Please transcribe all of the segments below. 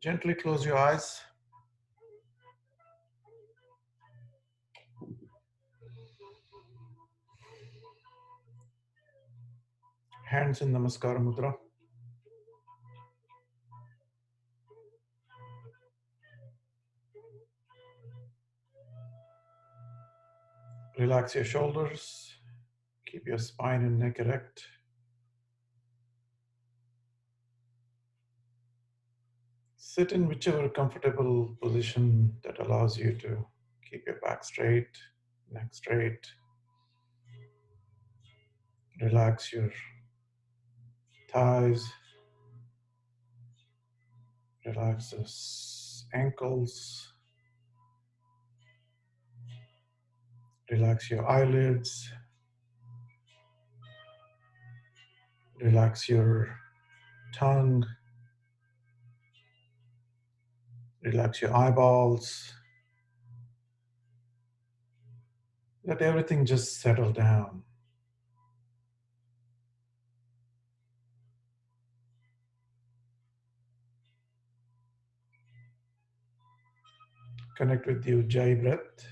Gently close your eyes. Hands in Namaskara Mudra. Relax your shoulders. Keep your spine and neck erect. Sit in whichever comfortable position that allows you to keep your back straight, neck straight. Relax your thighs. Relax the ankles. Relax your eyelids. Relax your tongue. Relax your eyeballs. Let everything just settle down. Connect with the Ujjai breath.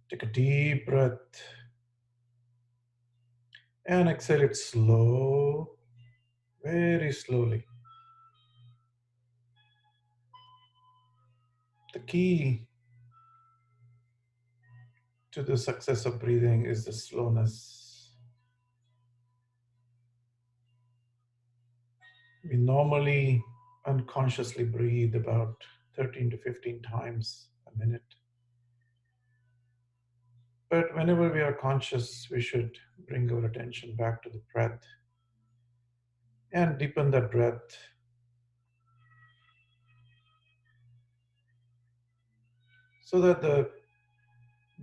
Take a deep breath and exhale it slow, very slowly. The key to the success of breathing is the slowness. We normally unconsciously breathe about 13 to 15 times a minute. But whenever we are conscious, we should bring our attention back to the breath and deepen that breath so that the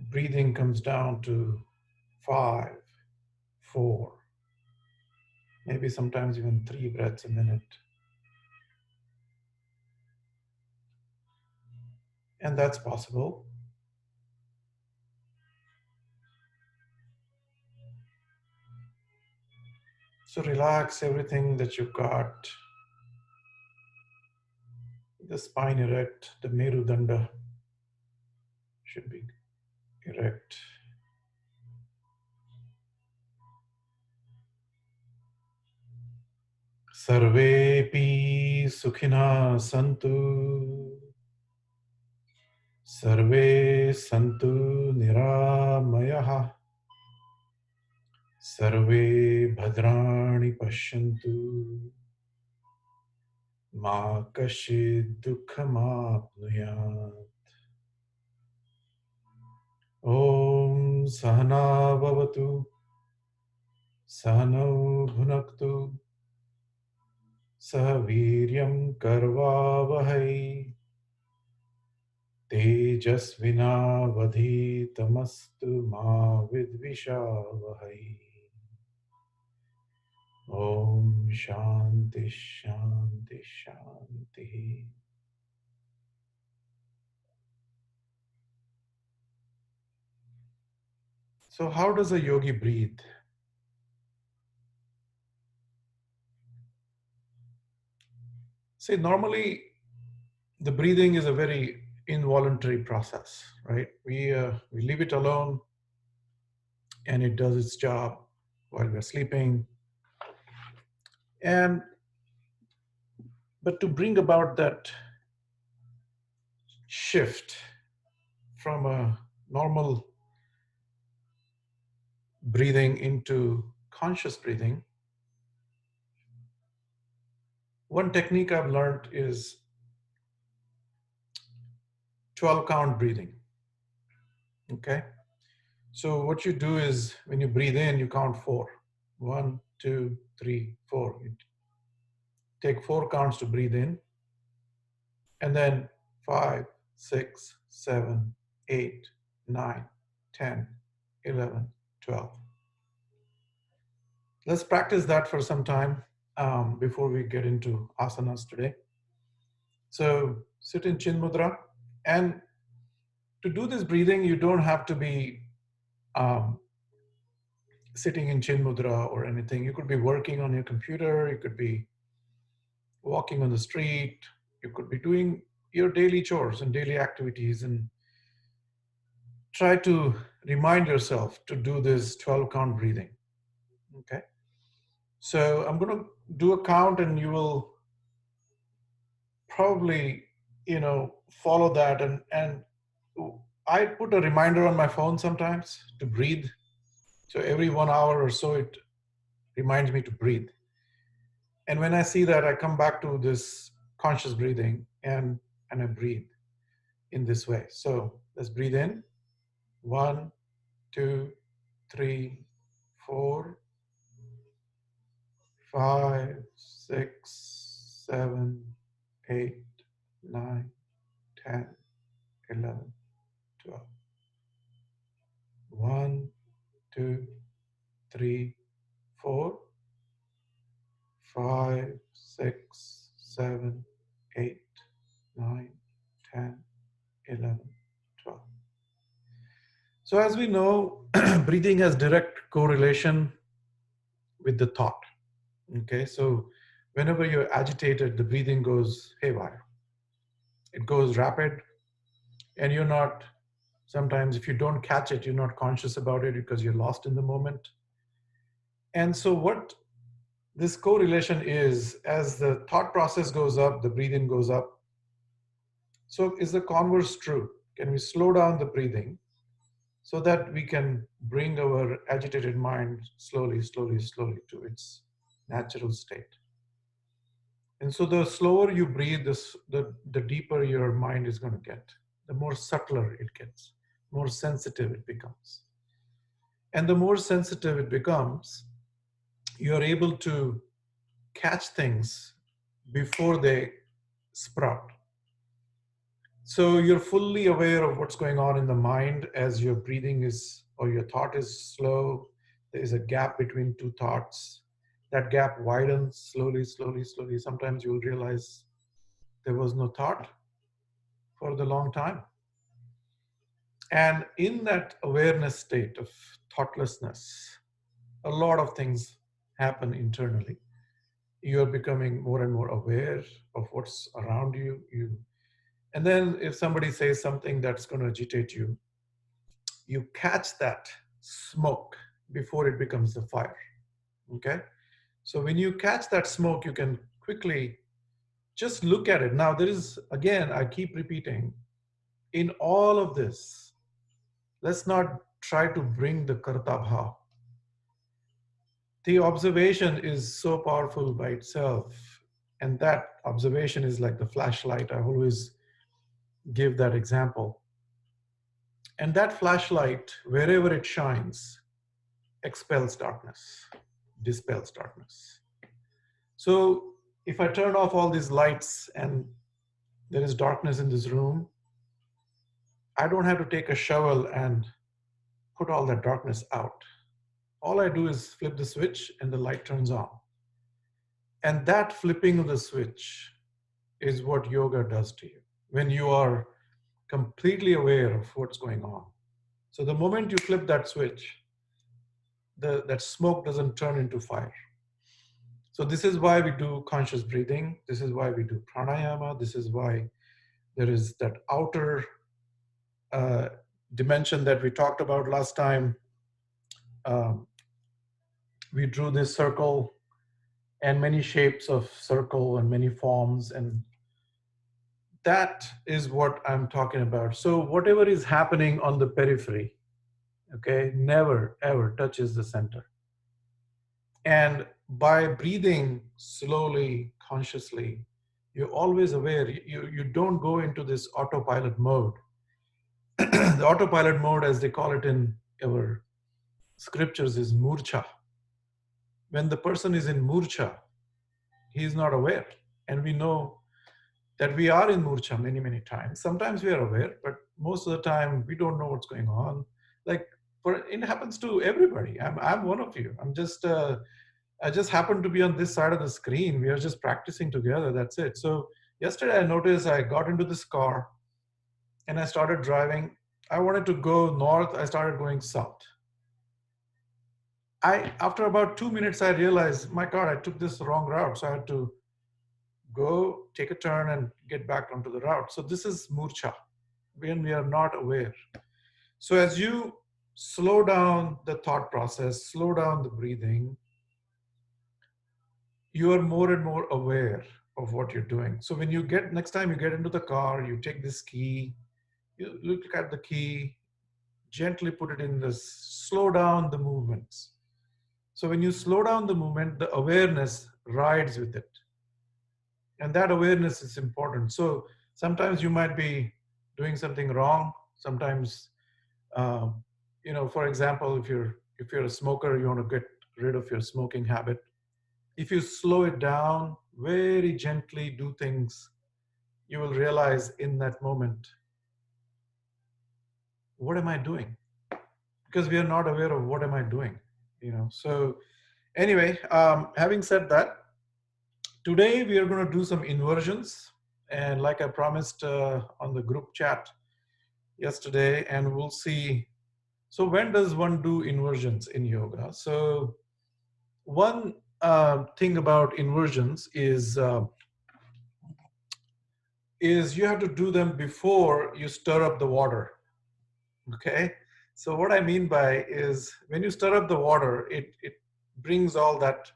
breathing comes down to 5, 4, maybe sometimes even 3 breaths a minute. And that's possible. So relax everything that you've got. The spine erect, the Merudanda should be erect. Sarvepi sukhina santu. Sarve santu niramayaha. Sarve bhadrani pashyantu. Ma kashid dukhamapnuyat. Om sahana bhavatu. Sahano bhunaktu. Sahaviryam karvavahai. Tejasvinavadhitamastu ma vidvishavahai. Om Shanti Shanti Shanti. So how does a yogi breathe? See, normally the breathing is a very involuntary process, right? We leave it alone and it does its job while we're sleeping. And but to bring about that shift from a normal breathing into conscious breathing, one technique I've learned is 12 count breathing. Okay. So what you do is when you breathe in, you count 4. 1, 2, 3, 4. You take 4 counts to breathe in, and then 5, 6, 7, 8, 9, 10, 11, 12. Let's practice that for some time before we get into asanas today. So sit in Chin Mudra, and to do this breathing, you don't have to be sitting in Chin Mudra or anything. You could be working on your computer, you could be walking on the street, you could be doing your daily chores and daily activities, and try to remind yourself to do this 12 count breathing. Okay. So I'm going to do a count and you will probably, follow that. And I put a reminder on my phone sometimes to breathe. So every 1 hour or so, it reminds me to breathe. And when I see that, I come back to this conscious breathing and I breathe in this way. So let's breathe in. 1, 2, 3, 4, 5, 6, 7, 8, 9, 10, 11, 12. 1, 2, 3, 4, 5, 6, 7, 8, 9, 10, 11, 12. So as we know, breathing has direct correlation with the thought. Okay, so whenever you're agitated, the breathing goes haywire. It goes rapid, and you're not, sometimes if you don't catch it, you're not conscious about it because you're lost in the moment. And so what this correlation is, as the thought process goes up, the breathing goes up. So is the converse true? Can we slow down the breathing so that we can bring our agitated mind slowly, slowly, slowly to its natural state? And so the slower you breathe, the deeper your mind is going to get, the more subtler it gets, more sensitive it becomes. And the more sensitive it becomes, you are able to catch things before they sprout. So you're fully aware of what's going on in the mind as your breathing is, or your thought is slow. There is a gap between two thoughts. That gap widens slowly, slowly, slowly. Sometimes you'll realize there was no thought for the long time. And in that awareness state of thoughtlessness, a lot of things happen internally. You're becoming more and more aware of what's around you. And then if somebody says something that's going to agitate you, you catch that smoke before it becomes the fire. Okay? So when you catch that smoke, you can quickly just look at it. Now, there is, again, I keep repeating, in all of this, let's not try to bring the karta bhav. The observation is so powerful by itself. And that observation is like the flashlight. I always give that example. And that flashlight, wherever it shines, expels darkness, dispels darkness. So if I turn off all these lights and there is darkness in this room, I don't have to take a shovel and put all that darkness out. All I do is flip the switch and the light turns on. And that flipping of the switch is what yoga does to you when you are completely aware of what's going on. So the moment you flip that switch, that smoke doesn't turn into fire. So this is why we do conscious breathing. This is why we do pranayama. This is why there is that outer dimension that we talked about last time. We drew this circle and many shapes of circle and many forms, and that is what I'm talking about. So whatever is happening on the periphery, okay, never ever touches the center. And by breathing slowly, consciously, you're always aware. You don't go into this autopilot mode. The autopilot mode, as they call it in our scriptures, is murcha. When the person is in murcha, he is not aware. And we know that we are in murcha many, many times. Sometimes we are aware, but most of the time we don't know what's going on. Like, it happens to everybody. I'm one of you. I just happen to be on this side of the screen. We are just practicing together. That's it. So yesterday I noticed I got into this car and I started driving. I wanted to go north. I started going south. after about 2 minutes, I realized, my God, I took this wrong route. So I had to go take a turn and get back onto the route. So this is murcha, when we are not aware. So as you slow down the thought process, slow down the breathing, you are more and more aware of what you're doing. So when you get, next time you get into the car, you take this key, you look at the key, gently put it in this, slow down the movements. So when you slow down the movement, the awareness rides with it. And that awareness is important. So sometimes you might be doing something wrong. Sometimes, for example, if you're a smoker, you want to get rid of your smoking habit. If you slow it down, very gently do things, you will realize in that moment, what am I doing? Because we are not aware of what am I doing, So anyway, having said that, today we are going to do some inversions. And like I promised on the group chat yesterday, and we'll see. So when does one do inversions in yoga? So one thing about inversions is you have to do them before you stir up the water. Okay. So what I mean by is when you stir up the water, it brings all that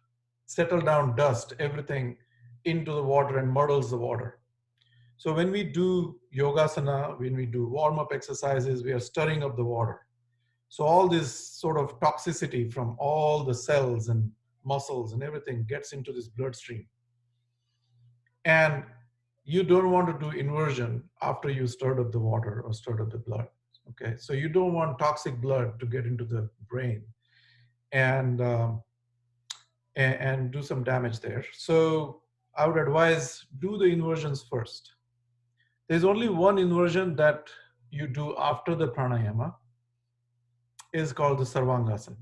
settle down dust, everything into the water and muddles the water. So when we do yogasana, when we do warm-up exercises, we are stirring up the water. So all this sort of toxicity from all the cells and muscles and everything gets into this bloodstream. And you don't want to do inversion after you stirred up the water or stirred up the blood. Okay, so you don't want toxic blood to get into the brain and do some damage there. So I would advise do the inversions first. There's only one inversion that you do after the pranayama, is called the Sarvangasana.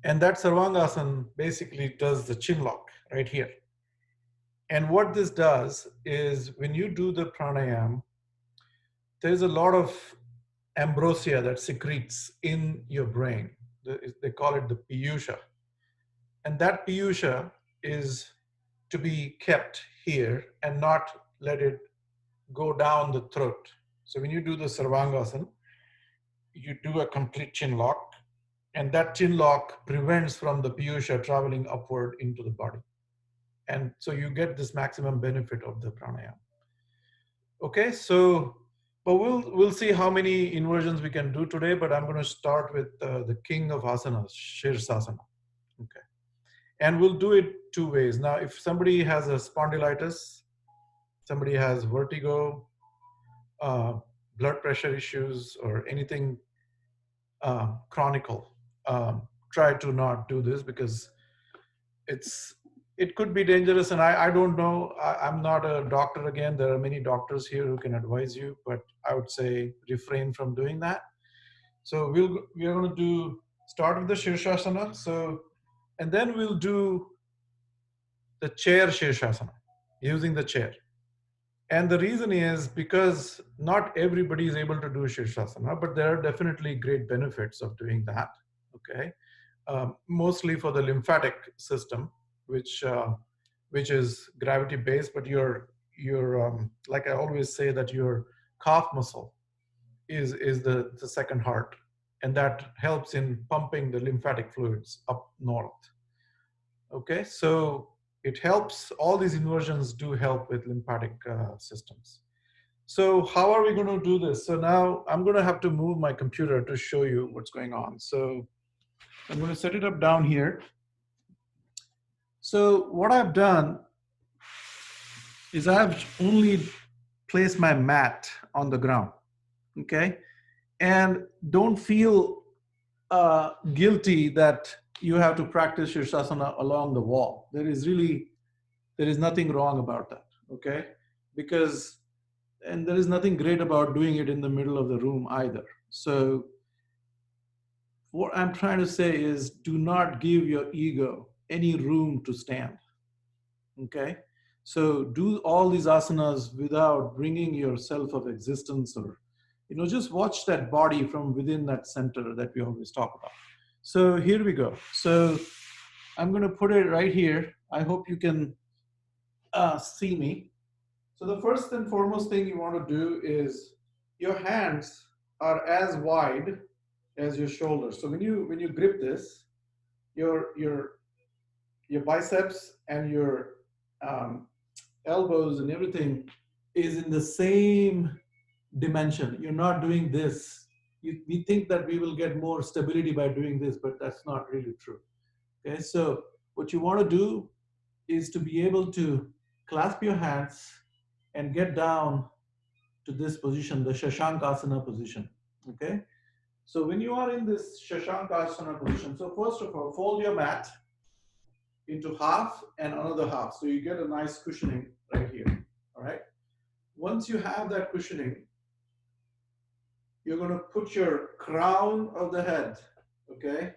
And that Sarvangasana basically does the chin lock right here. And what this does is when you do the pranayama, there's a lot of ambrosia that secretes in your brain. They call it the piyusha. And that piyusha is to be kept here and not let it go down the throat. So when you do the Sarvangasana, you do a complete chin lock, and that chin lock prevents from the piyusha traveling upward into the body. And so you get this maximum benefit of the pranayama. Okay, so but we'll see how many inversions we can do today, but I'm going to start with the king of asanas, Shirsasana. Okay. And we'll do it two ways. Now, if somebody has a spondylitis, somebody has vertigo, blood pressure issues, or anything chronical, try to not do this because it could be dangerous. And I don't know, I'm not a doctor. Again, there are many doctors here who can advise you, but I would say refrain from doing that. So we are going to start with the Shirsasana. So, and then we'll do the chair Shirsasana, using the chair. And the reason is because not everybody is able to do Shirsasana, but there are definitely great benefits of doing that. Okay, mostly for the lymphatic system, which is gravity based, but your like I always say that your calf muscle is the second heart, and that helps in pumping the lymphatic fluids up north. Okay, so it helps, all these inversions do help with lymphatic systems. So how are we going to do this? So now I'm going to have to move my computer to show you what's going on. So I'm going to set it up down here. So what I've done is I've only placed my mat on the ground, okay? And don't feel guilty that you have to practice Shirsasana along the wall. There is nothing wrong about that, okay? And there is nothing great about doing it in the middle of the room either. So what I'm trying to say is do not give your ego any room to stand, okay? So do all these asanas without bringing your self of existence, or, just watch that body from within that center that we always talk about. So here we go. So I'm going to put it right here. I hope you can see me. So the first and foremost thing you want to do is your hands are as wide as your shoulders. So when you grip this, your biceps and your um, elbows and everything is in the same dimension. You're not doing this. We think that we will get more stability by doing this, but that's not really true. Okay, so what you want to do is to be able to clasp your hands and get down to this position, the Shashankasana position. Okay, so when you are in this Shashankasana position, so first of all, fold your mat into half and another half. So you get a nice cushioning right here. All right. Once you have that cushioning, you're going to put your crown of the head. Okay.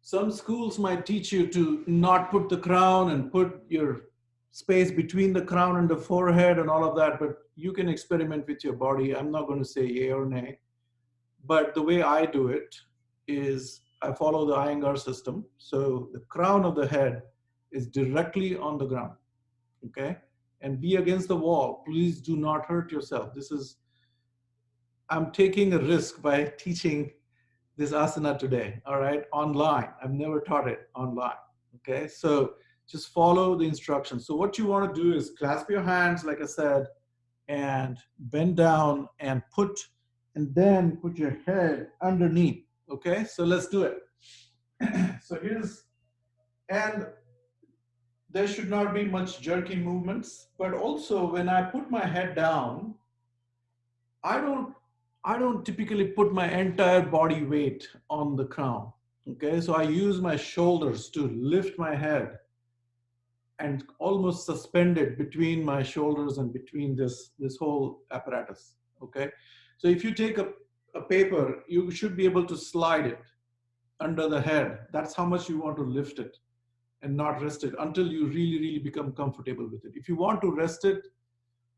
Some schools might teach you to not put the crown and put your space between the crown and the forehead and all of that, but you can experiment with your body. I'm not going to say yay or nay, but the way I do it is I follow the Iyengar system. So the crown of the head is directly on the ground, okay? And be against the wall. Please do not hurt yourself. I'm taking a risk by teaching this asana today, all right, online. I've never taught it online, okay? So just follow the instructions. So what you want to do is clasp your hands, like I said, and bend down and then put your head underneath, okay? So let's do it. So and there should not be much jerky movements, but also when I put my head down, I don't I don't typically put my entire body weight on the crown. Okay, so I use my shoulders to lift my head and almost suspend it between my shoulders and between this whole apparatus. Okay, so if you take a paper, you should be able to slide it under the head. That's how much you want to lift it and not rest it until you really become comfortable with it. If you want to rest it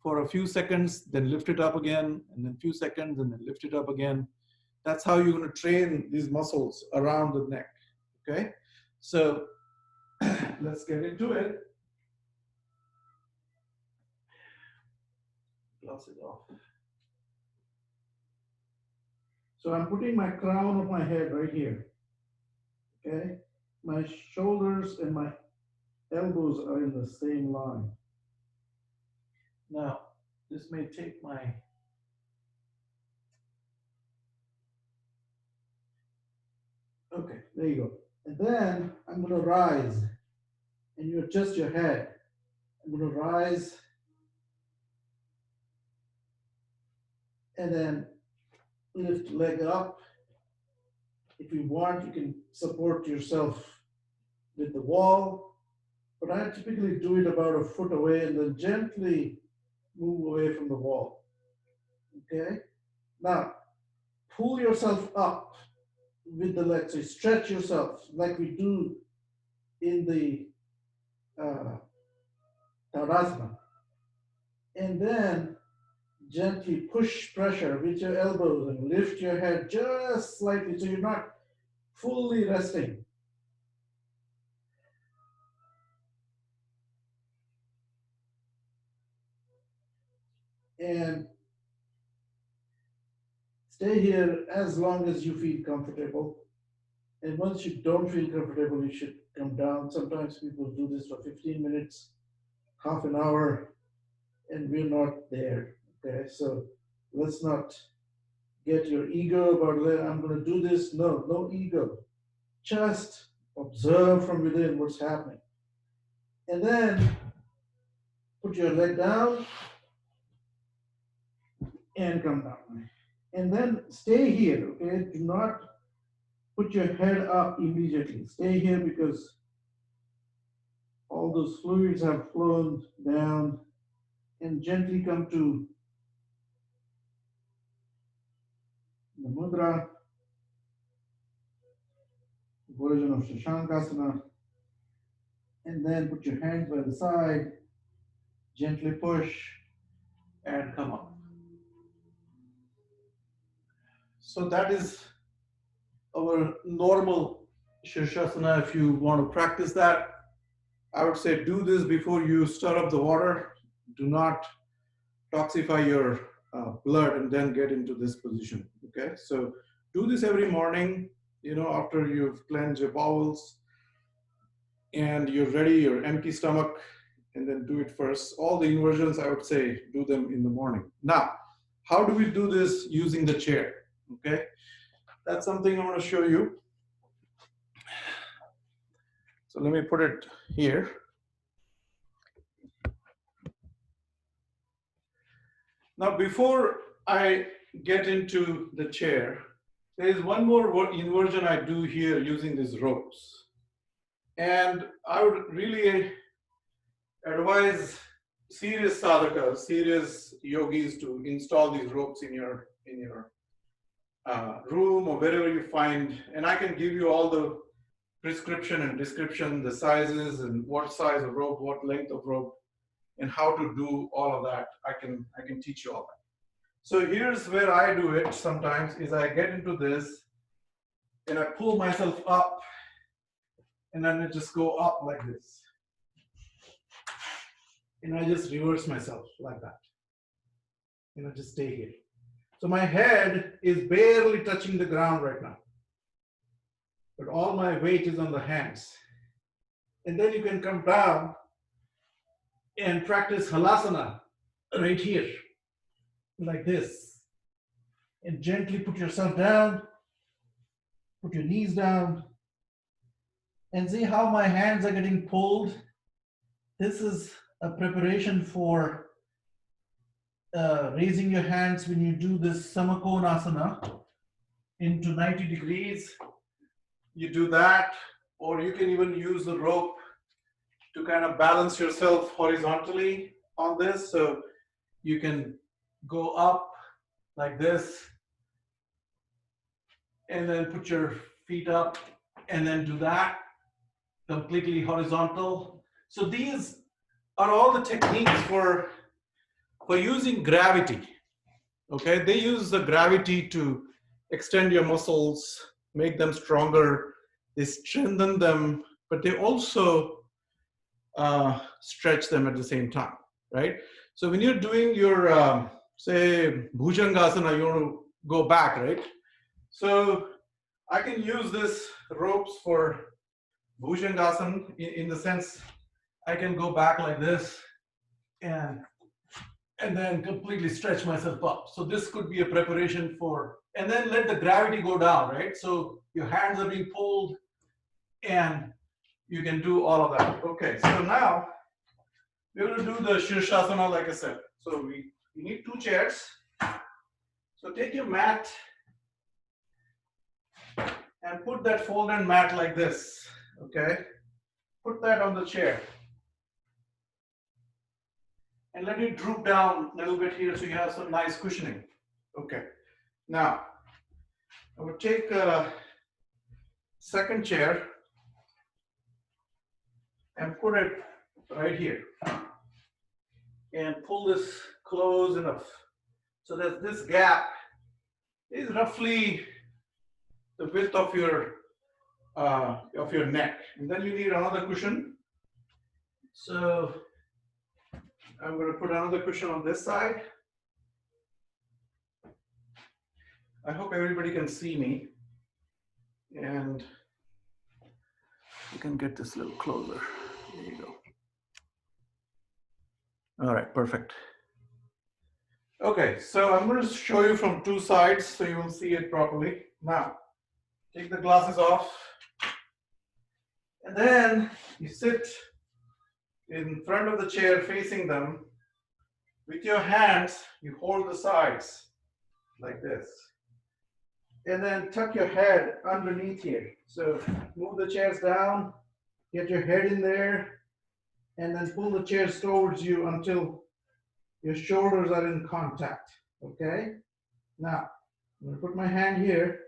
for a few seconds, then lift it up again, and then a few seconds, and then lift it up again. That's how you're going to train these muscles around the neck. Okay, so let's get into it. Gloss it off. So I'm putting my crown of my head right here. Okay, my shoulders and my elbows are in the same line. Now, this may take my okay, there you go. And then I'm going to rise, and you adjust your head. I'm going to rise, and then lift leg up. If you want, you can support yourself with the wall, but I typically do it about a foot away and then gently move away from the wall. Okay? Now, pull yourself up with the legs. So stretch yourself like we do in the Tadasana. And then gently push pressure with your elbows and lift your head just slightly so you're not fully resting. And stay here as long as you feel comfortable. And once you don't feel comfortable, you should come down. Sometimes people do this for 15 minutes, half an hour, and we're not there. Okay, so let's not get your ego about, I'm going to do this. No, no ego. Just observe from within what's happening. And then put your leg down and come down. And then stay here, okay? Do not put your head up immediately. Stay here because all those fluids have flown down, and gently come to the mudra, version of Shashankasana, and then put your hands by the side, gently push, and come up. So that is our our normal Shirsasana, if you want to practice that, I would say do this before you stir up the water. Do not toxify your blood and then get into this position. Okay, so do this every morning, after you've cleansed your bowels and you're ready, your empty stomach, and then do it first. All the inversions, I would say, do them in the morning. Now, how do we do this using the chair? Okay, that's something I want to show you. So let me put it here. Now, before I get into the chair, there is one more inversion I do here using these ropes. And I would really advise serious sadhakas, serious yogis to install these ropes in your room or wherever you find. And I can give you all the prescription and description, the sizes and what size of rope, what length of rope, and how to do all of that. I can teach you all that. So here's where I do it sometimes is I get into this and I pull myself up and then I just go up like this. And I just reverse myself like that. And I just stay here. So my head is barely touching the ground right now. But all my weight is on the hands. And then you can come down and practice halasana right here, like this. And gently put yourself down, put your knees down, and see how my hands are getting pulled. This is a preparation for raising your hands when you do this Samakonasana into 90 degrees. You do that, or you can even use the rope to kind of balance yourself horizontally on this. So you can go up like this and then put your feet up and then do that completely horizontal. So these are all the techniques for using gravity. Okay, they use the gravity to extend your muscles, make them stronger, they strengthen them, but they also stretch them at the same time, right? So when you're doing your, say, Bhujangasana, you want to go back, right? So I can use this ropes for Bhujangasana in the sense I can go back like this and then completely stretch myself up. So this could be a preparation for, and then let the gravity go down, right? So your hands are being pulled and you can do all of that. Okay, so now we're going to do the Shirsasana like I said. So we need two chairs. So take your mat and put that folded mat like this, okay? Put that on the chair. And let it droop down a little bit here so you have some nice cushioning. Okay. Now, I would take a second chair and put it right here. And pull this close enough so that this gap is roughly the width of your neck. And then you need another cushion. So I'm going to put another cushion on this side. I hope everybody can see me. And you can get this a little closer. There you go. All right, perfect. Okay, so I'm going to show you from two sides so you will see it properly. Now, take the glasses off. And then you sit in front of the chair facing them. With your hands, you hold the sides like this. And then tuck your head underneath here. So move the chairs down, get your head in there, and then pull the chairs towards you until your shoulders are in contact, okay? Now, I'm gonna put my hand here.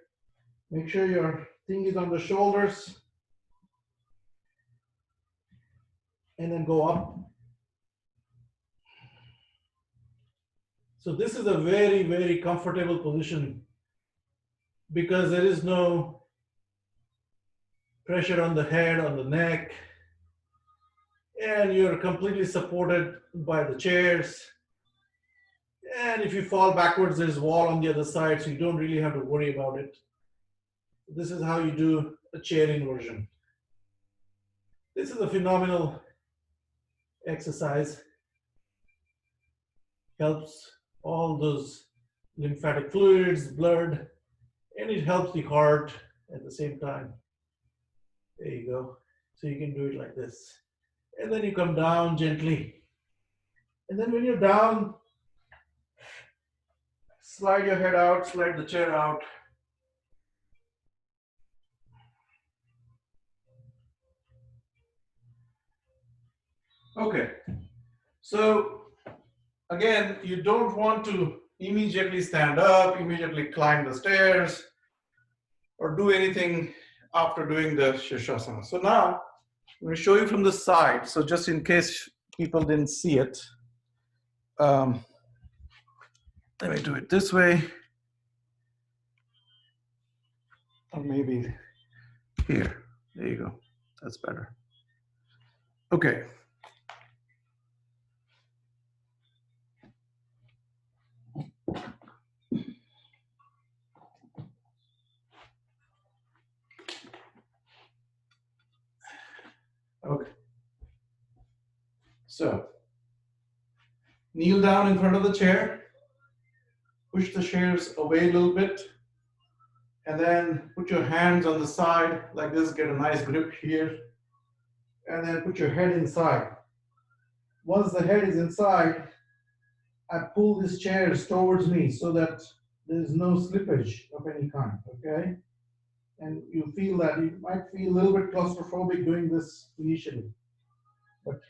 Make sure your thing is on the shoulders. And then go up. So this is a very, very comfortable position because there is no pressure on the head, on the neck, and you're completely supported by the chairs. And if you fall backwards, there's a wall on the other side, so you don't really have to worry about it. This is how you do a chair inversion. This is a phenomenal exercise. Helps all those lymphatic fluids, blood, and it helps the heart at the same time. There you go. So you can do it like this. And then you come down gently. And then when you're down, slide your head out, slide the chair out. Okay. So again, you don't want to immediately stand up, immediately climb the stairs, or do anything after doing the Shirsasana. So now I'm going to show you from the side. So just in case people didn't see it, let me do it this way, or maybe here. There you go. That's better. Okay. Okay. So kneel down in front of the chair, push the chairs away a little bit, and then put your hands on the side like this, get a nice grip here, and then put your head inside. Once the head is inside, I pull these chairs towards me so that there's no slippage of any kind, okay? And you feel that, you might feel a little bit claustrophobic doing this initially, but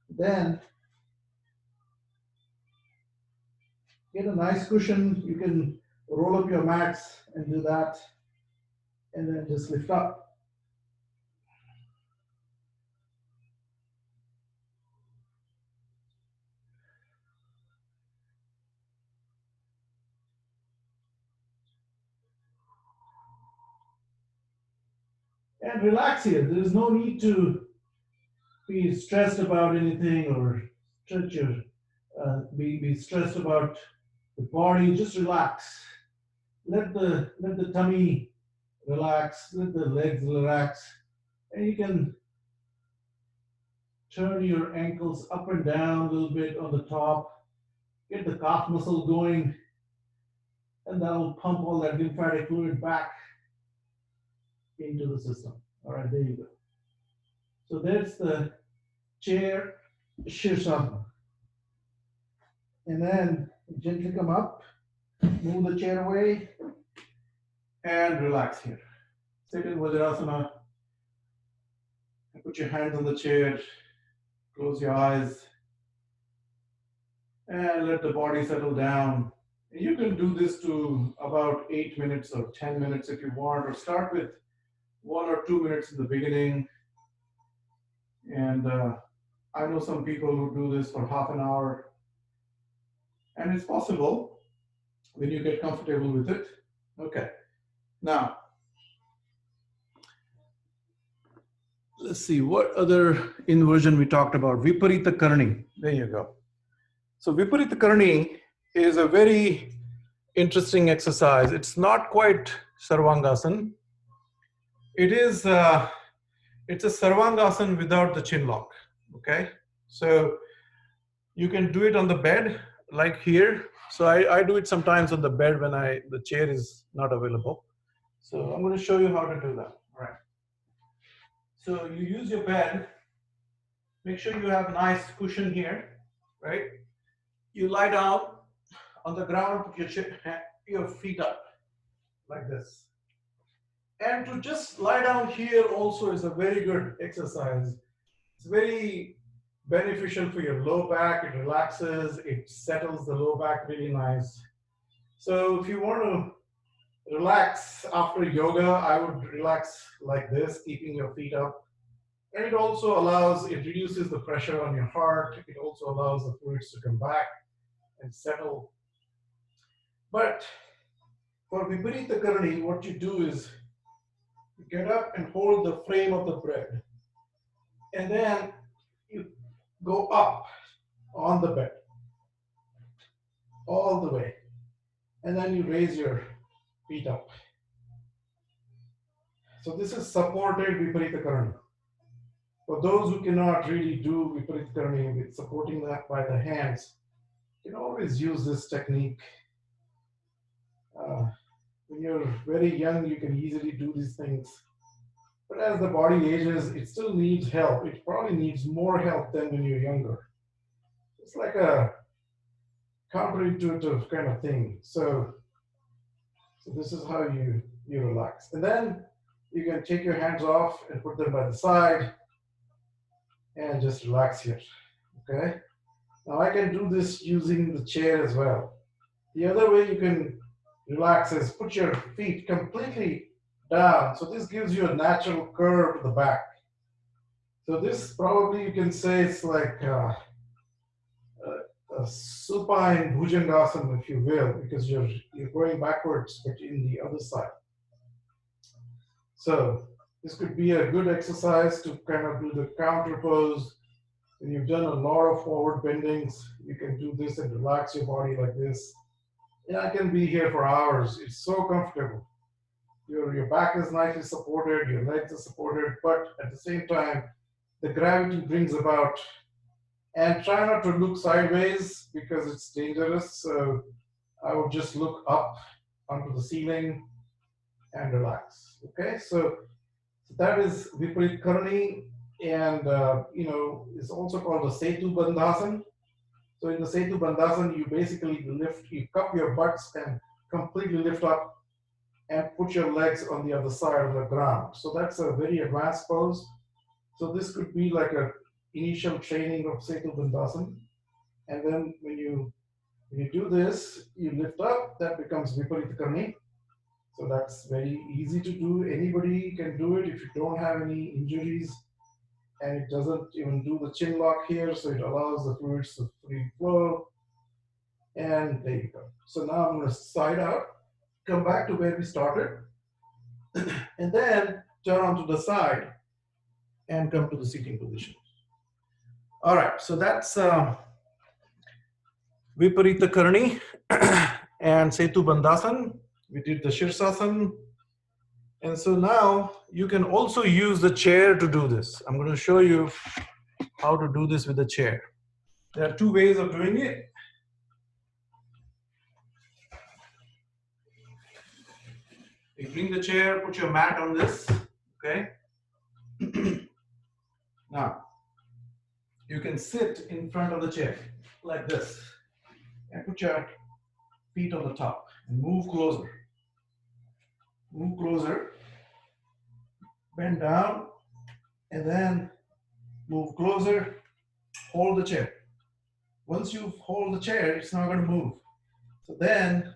then get a nice cushion. You can roll up your mats and do that, and then just lift up. And relax here. There is no need to be stressed about anything or stretch your, be stressed about the body. Just relax. Let the tummy relax. Let the legs relax, and you can turn your ankles up and down a little bit on the top. Get the calf muscle going, and that'll pump all that lymphatic fluid back into the system. All right, there you go. So that's the chair Shirsasana. And then gently come up, move the chair away, and relax here. Sit in Vajrasana, and put your hands on the chair, close your eyes, and let the body settle down. And you can do this to about 8 minutes or 10 minutes if you want, or start with 1 or 2 minutes in the beginning. And I know some people who do this for half an hour, and it's possible when you get comfortable with it. Okay, now let's see what other inversion we talked about. Vipareetkarani. There you go. So Vipareetkarani is a very interesting exercise. It's not quite Sarvangasana. It is it's a Sarvangasana without the chin lock. Okay, so you can do it on the bed like here. So I do it sometimes on the bed when the chair is not available. So I'm going to show you how to do that. All right. So you use your bed. Make sure you have a nice cushion here, right? You lie down on the ground, put your feet up like this. And to just lie down here also is a very good exercise. It's very beneficial for your low back. It relaxes, it settles the low back really nice. So if you want to relax after yoga, I would relax like this, keeping your feet up. And it also it reduces the pressure on your heart. It also allows the fluids to come back and settle. But for Vipareetkarani, what you do is You get up and hold the frame of the bread. And then you go up on the bed all the way. And then you raise your feet up. So this is supported Vipareetkarani. For those who cannot really do Vipareetkarani with supporting that by the hands, you can always use this technique. When you're very young, you can easily do these things. But as the body ages, it still needs help. It probably needs more help than when you're younger. It's like a counterintuitive kind of thing. So this is how you relax. And then you can take your hands off and put them by the side and just relax here. Okay? Now I can do this using the chair as well. The other way you can relax is put your feet completely down. So this gives you a natural curve to the back. So this probably you can say it's like a supine bhujangasana, if you will, because you're going backwards, but in the other side. So this could be a good exercise to kind of do the counter pose. When you've done a lot of forward bendings, you can do this and relax your body like this. And I can be here for hours. It's so comfortable. Your back is nicely supported, your legs are supported, but at the same time, the gravity brings about. And try not to look sideways because it's dangerous. So I would just look up onto the ceiling and relax. Okay, so that is Vipareetkarani, and it's also called the Setu Bandhasan. So in the Setu Bandhasan, you basically you cup your butts and completely lift up and put your legs on the other side of the ground. So that's a very advanced pose. So this could be like a initial training of Setu Bandhasan. And then when you do this, you lift up, that becomes Vipareetkarani. So that's very easy to do. Anybody can do it if you don't have any injuries. And it doesn't even do the chin lock here, so it allows the fluids to free flow. And there you go. So now I'm going to side out, come back to where we started, and then turn onto the side and come to the seating position. All right, so that's Vipareetkarani and Setu Bandhasan. We did the Shirsasana. And so now you can also use the chair to do this. I'm going to show you how to do this with the chair. There are two ways of doing it. You bring the chair, put your mat on this, okay? Now, you can sit in front of the chair like this and put your feet on the top and move closer. Move closer, bend down, and then move closer, hold the chair. Once you hold the chair, it's not going to move. So then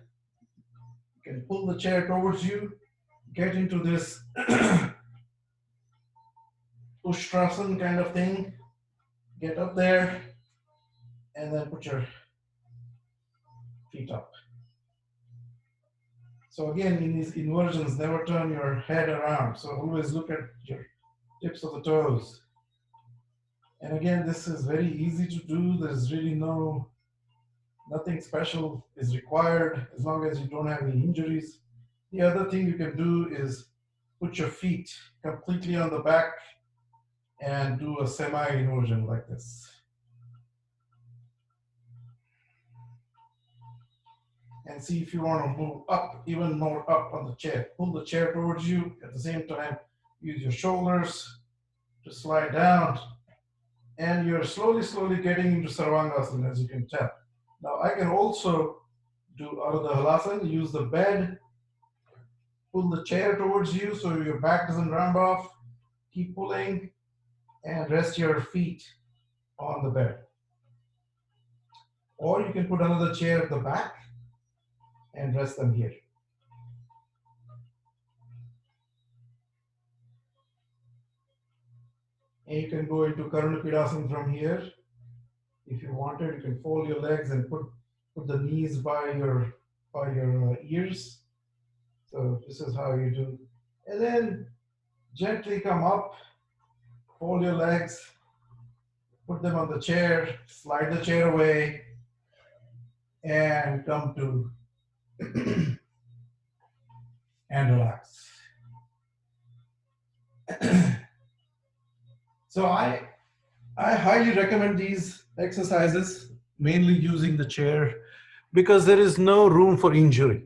you can pull the chair towards you, get into this Ustrasana kind of thing, get up there, and then put your feet up. So again, in these inversions, never turn your head around. So always look at your tips of the toes. And again, this is very easy to do. There's really nothing special is required as long as you don't have any injuries. The other thing you can do is put your feet completely on the back and do a semi-inversion like this. And see if you want to move up, even more up on the chair. Pull the chair towards you. At the same time, use your shoulders to slide down. And you're slowly getting into Sarvangasana, as you can tell. Now I can also do ardhahalasana, use the bed, pull the chair towards you so your back doesn't round off. Keep pulling and rest your feet on the bed. Or you can put another chair at the back and rest them here. And you can go into Karunapidasana from here. If you wanted, you can fold your legs and put the knees by your ears. So this is how you do. And then Gently come up, fold your legs, put them on the chair, slide the chair away, and come to and relax. So I highly recommend these exercises, mainly using the chair, because there is no room for injury.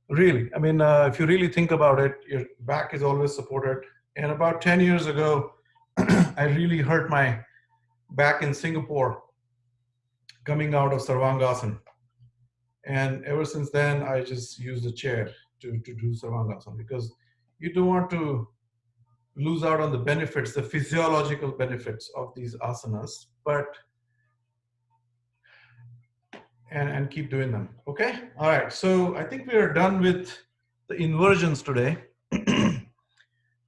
Really, I mean, if you really think about it, your back is always supported. And about 10 years ago, I really hurt my back in Singapore coming out of Sarvangasana. And ever since then, I just use the chair to do Sarvangasana because you don't want to lose out on the benefits, the physiological benefits of these asanas, but and keep doing them. Okay? All right. So I think we are done with the inversions today.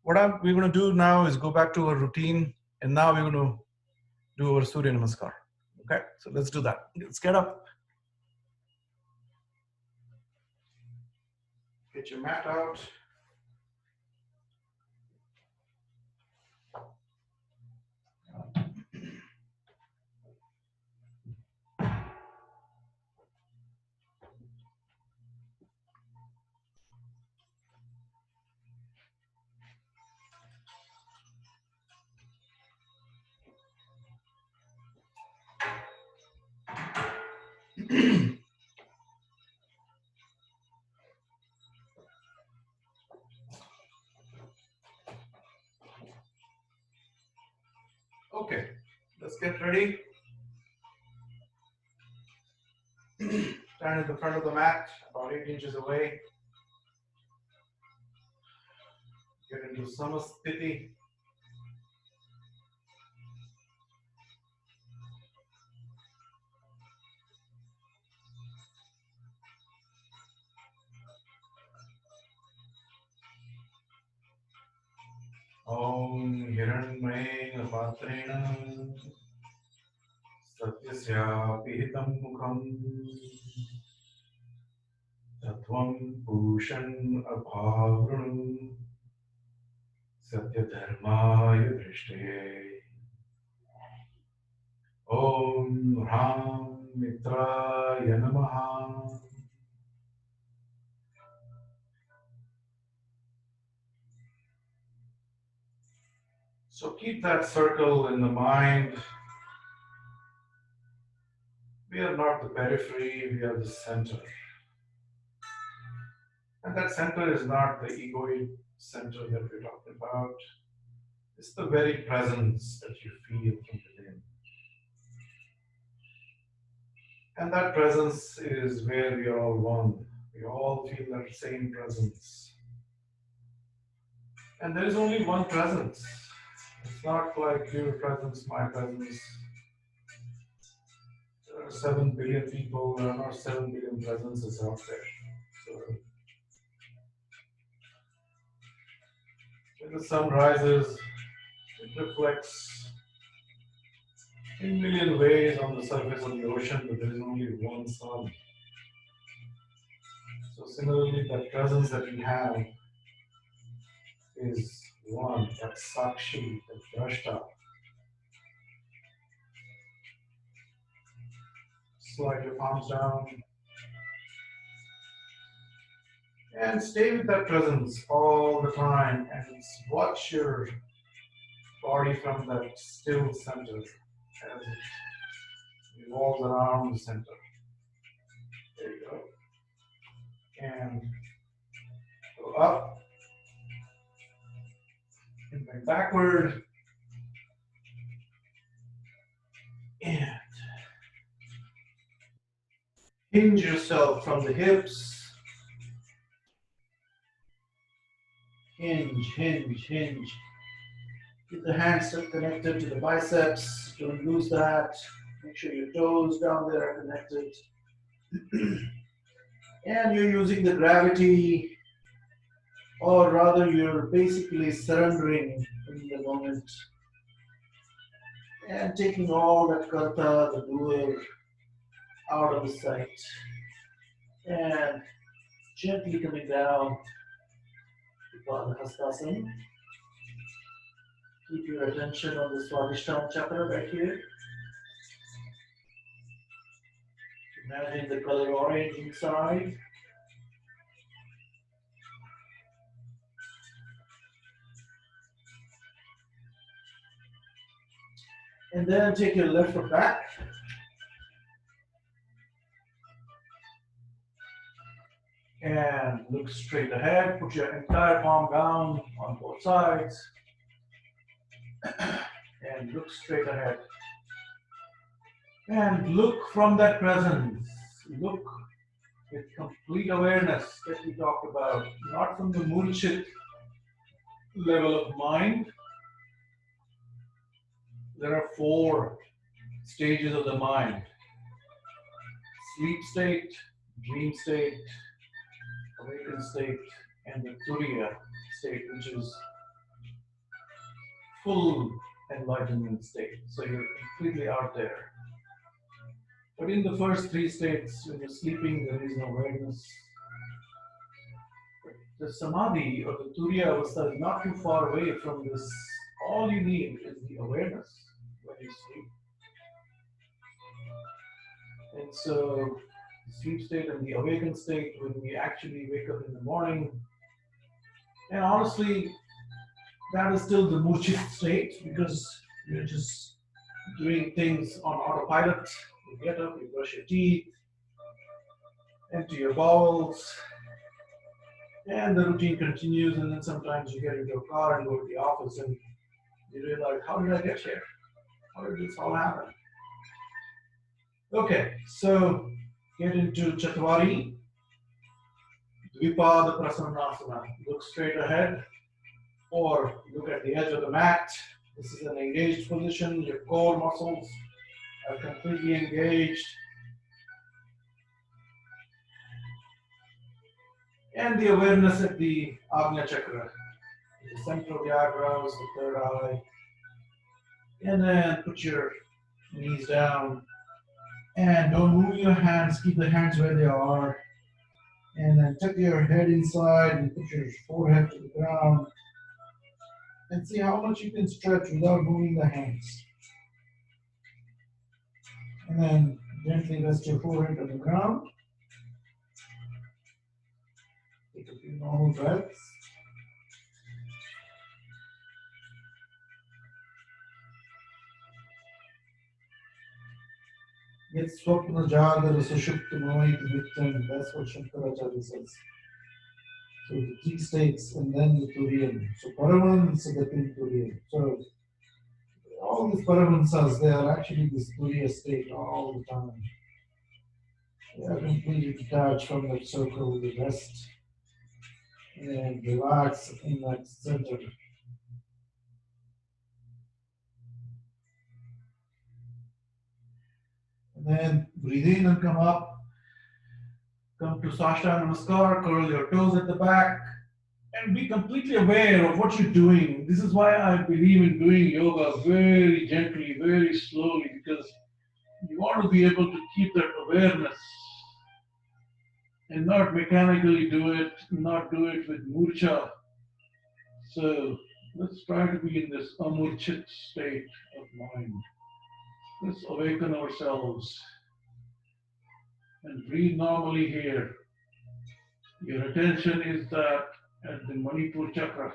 We're going to do now is go back to our routine, and now we're going to do our Surya Namaskar. Okay? So let's do that. Let's get up. Get your mat out. Okay, let's get ready. Stand at the front of the mat, about 8 inches away. Get into Samasthiti. Om Hiranyena Patrena Satyasya Pihitam Mukham Tatvam Pushan Abhavranam Satyadharmaya Drishtaye Om Ram Mitraya Namaha. So keep that circle in the mind. We are not the periphery, we are the center. And that center is not the egoic center that we're talking about. It's the very presence that you feel from within. And that presence is where we are all one. We all feel that same presence. And there is only one presence. It's not like your presence, my presence. There are 7 billion people, there are not 7 billion presences out there. So when the sun rises, it reflects in a million ways on the surface of the ocean, but there is only one sun. So similarly, that presence that we have is one, that Sakshi, that Drashta. Slide your palms down and stay with that presence all the time and watch your body from that still center as it revolves around the center. There you go. And go up and then backward. And hinge yourself from the hips. Hinge, hinge, hinge. Keep the hands still connected to the biceps. Don't lose that. Make sure your toes down there are connected. And you're using the gravity, or rather, you're basically surrendering in the moment and taking all that karta, the doer, out of the sight. And gently coming down Upadhye. Keep your attention on the Swadhisthana chakra right here. Imagine the color orange inside. And then take your left foot back. And look straight ahead. Put your entire palm down on both sides. And look straight ahead. And look from that presence. Look with complete awareness that we talked about. Not from the murchit level of mind. There are 4 stages of the mind: sleep state, dream state, awakened state, and the turiya state, which is full enlightenment state. So you're completely out there. But in the first 3 states, when you're sleeping, there is no awareness. But the samadhi or the turiya avastha is not too far away from this. All you need is the awareness when you sleep. And so the sleep state and the awakened state, when we actually wake up in the morning, and honestly, that is still the murchit state because you're just doing things on autopilot. You get up, you brush your teeth, empty your bowels, and the routine continues. And then sometimes you get into a car and go to the office and you realize, how did I get here? How did this all happen? Okay, so get into Chatwari, Dvipada Prasannasana. Look straight ahead or look at the edge of the mat. This is an engaged position. Your core muscles are completely engaged. And the awareness at the Agnya Chakra, the center of the eyebrows, the third eye. And then put your knees down. And don't move your hands. Keep the hands where they are. And then tuck your head inside and put your forehead to the ground. And see how much you can stretch without moving the hands. And then gently rest your forehead on the ground. Take a few normal breaths. Yet swapna jagara sushupta moita nityan. That's what Shankaracharya says. So the 3 states and then the Turiyam. So Paramahansa Turiyam. So all these Paramahansas, they are actually this Turiya state all the time. They are completely detached from that circle, the rest, and relax in that center. And then breathe in and come up. Come to Sashtanga Namaskar, curl your toes at the back, and be completely aware of what you're doing. This is why I believe in doing yoga very gently, very slowly, because you want to be able to keep that awareness and not mechanically do it, not do it with murcha. So let's try to be in this amurchit state of mind. Let's awaken ourselves and breathe normally here. Your attention is that at the Manipur chakra.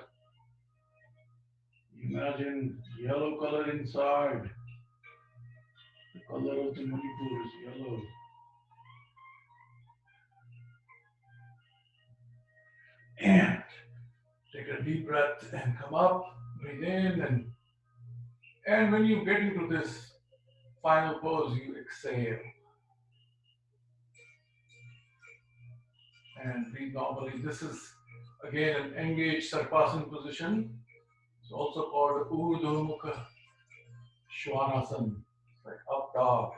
Imagine yellow color inside. The color of the Manipur is yellow. And take a deep breath and come up, breathe in, and when you get into this final pose, you exhale. And breathe normally. This is again an engaged Sarpasana position. It's also called Urdhva Shvanasana. It's like up dog.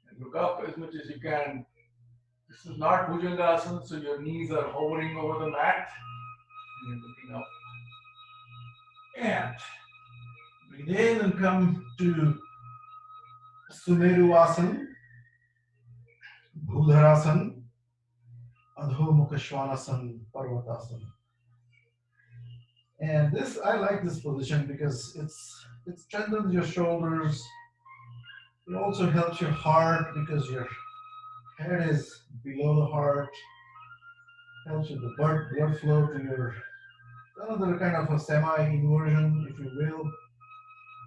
And look up as much as you can. This is not Bhujangasana, so your knees are hovering over the mat. And you're looking up. And breathe in and come to Sumeruvasana, Bhudharasana, Adho Mukha Shvanasana, Parvatasana. And this, I like this position because it strengthens your shoulders. It also helps your heart because your head is below the heart. Helps with the blood flow to your another kind of a semi-inversion, if you will.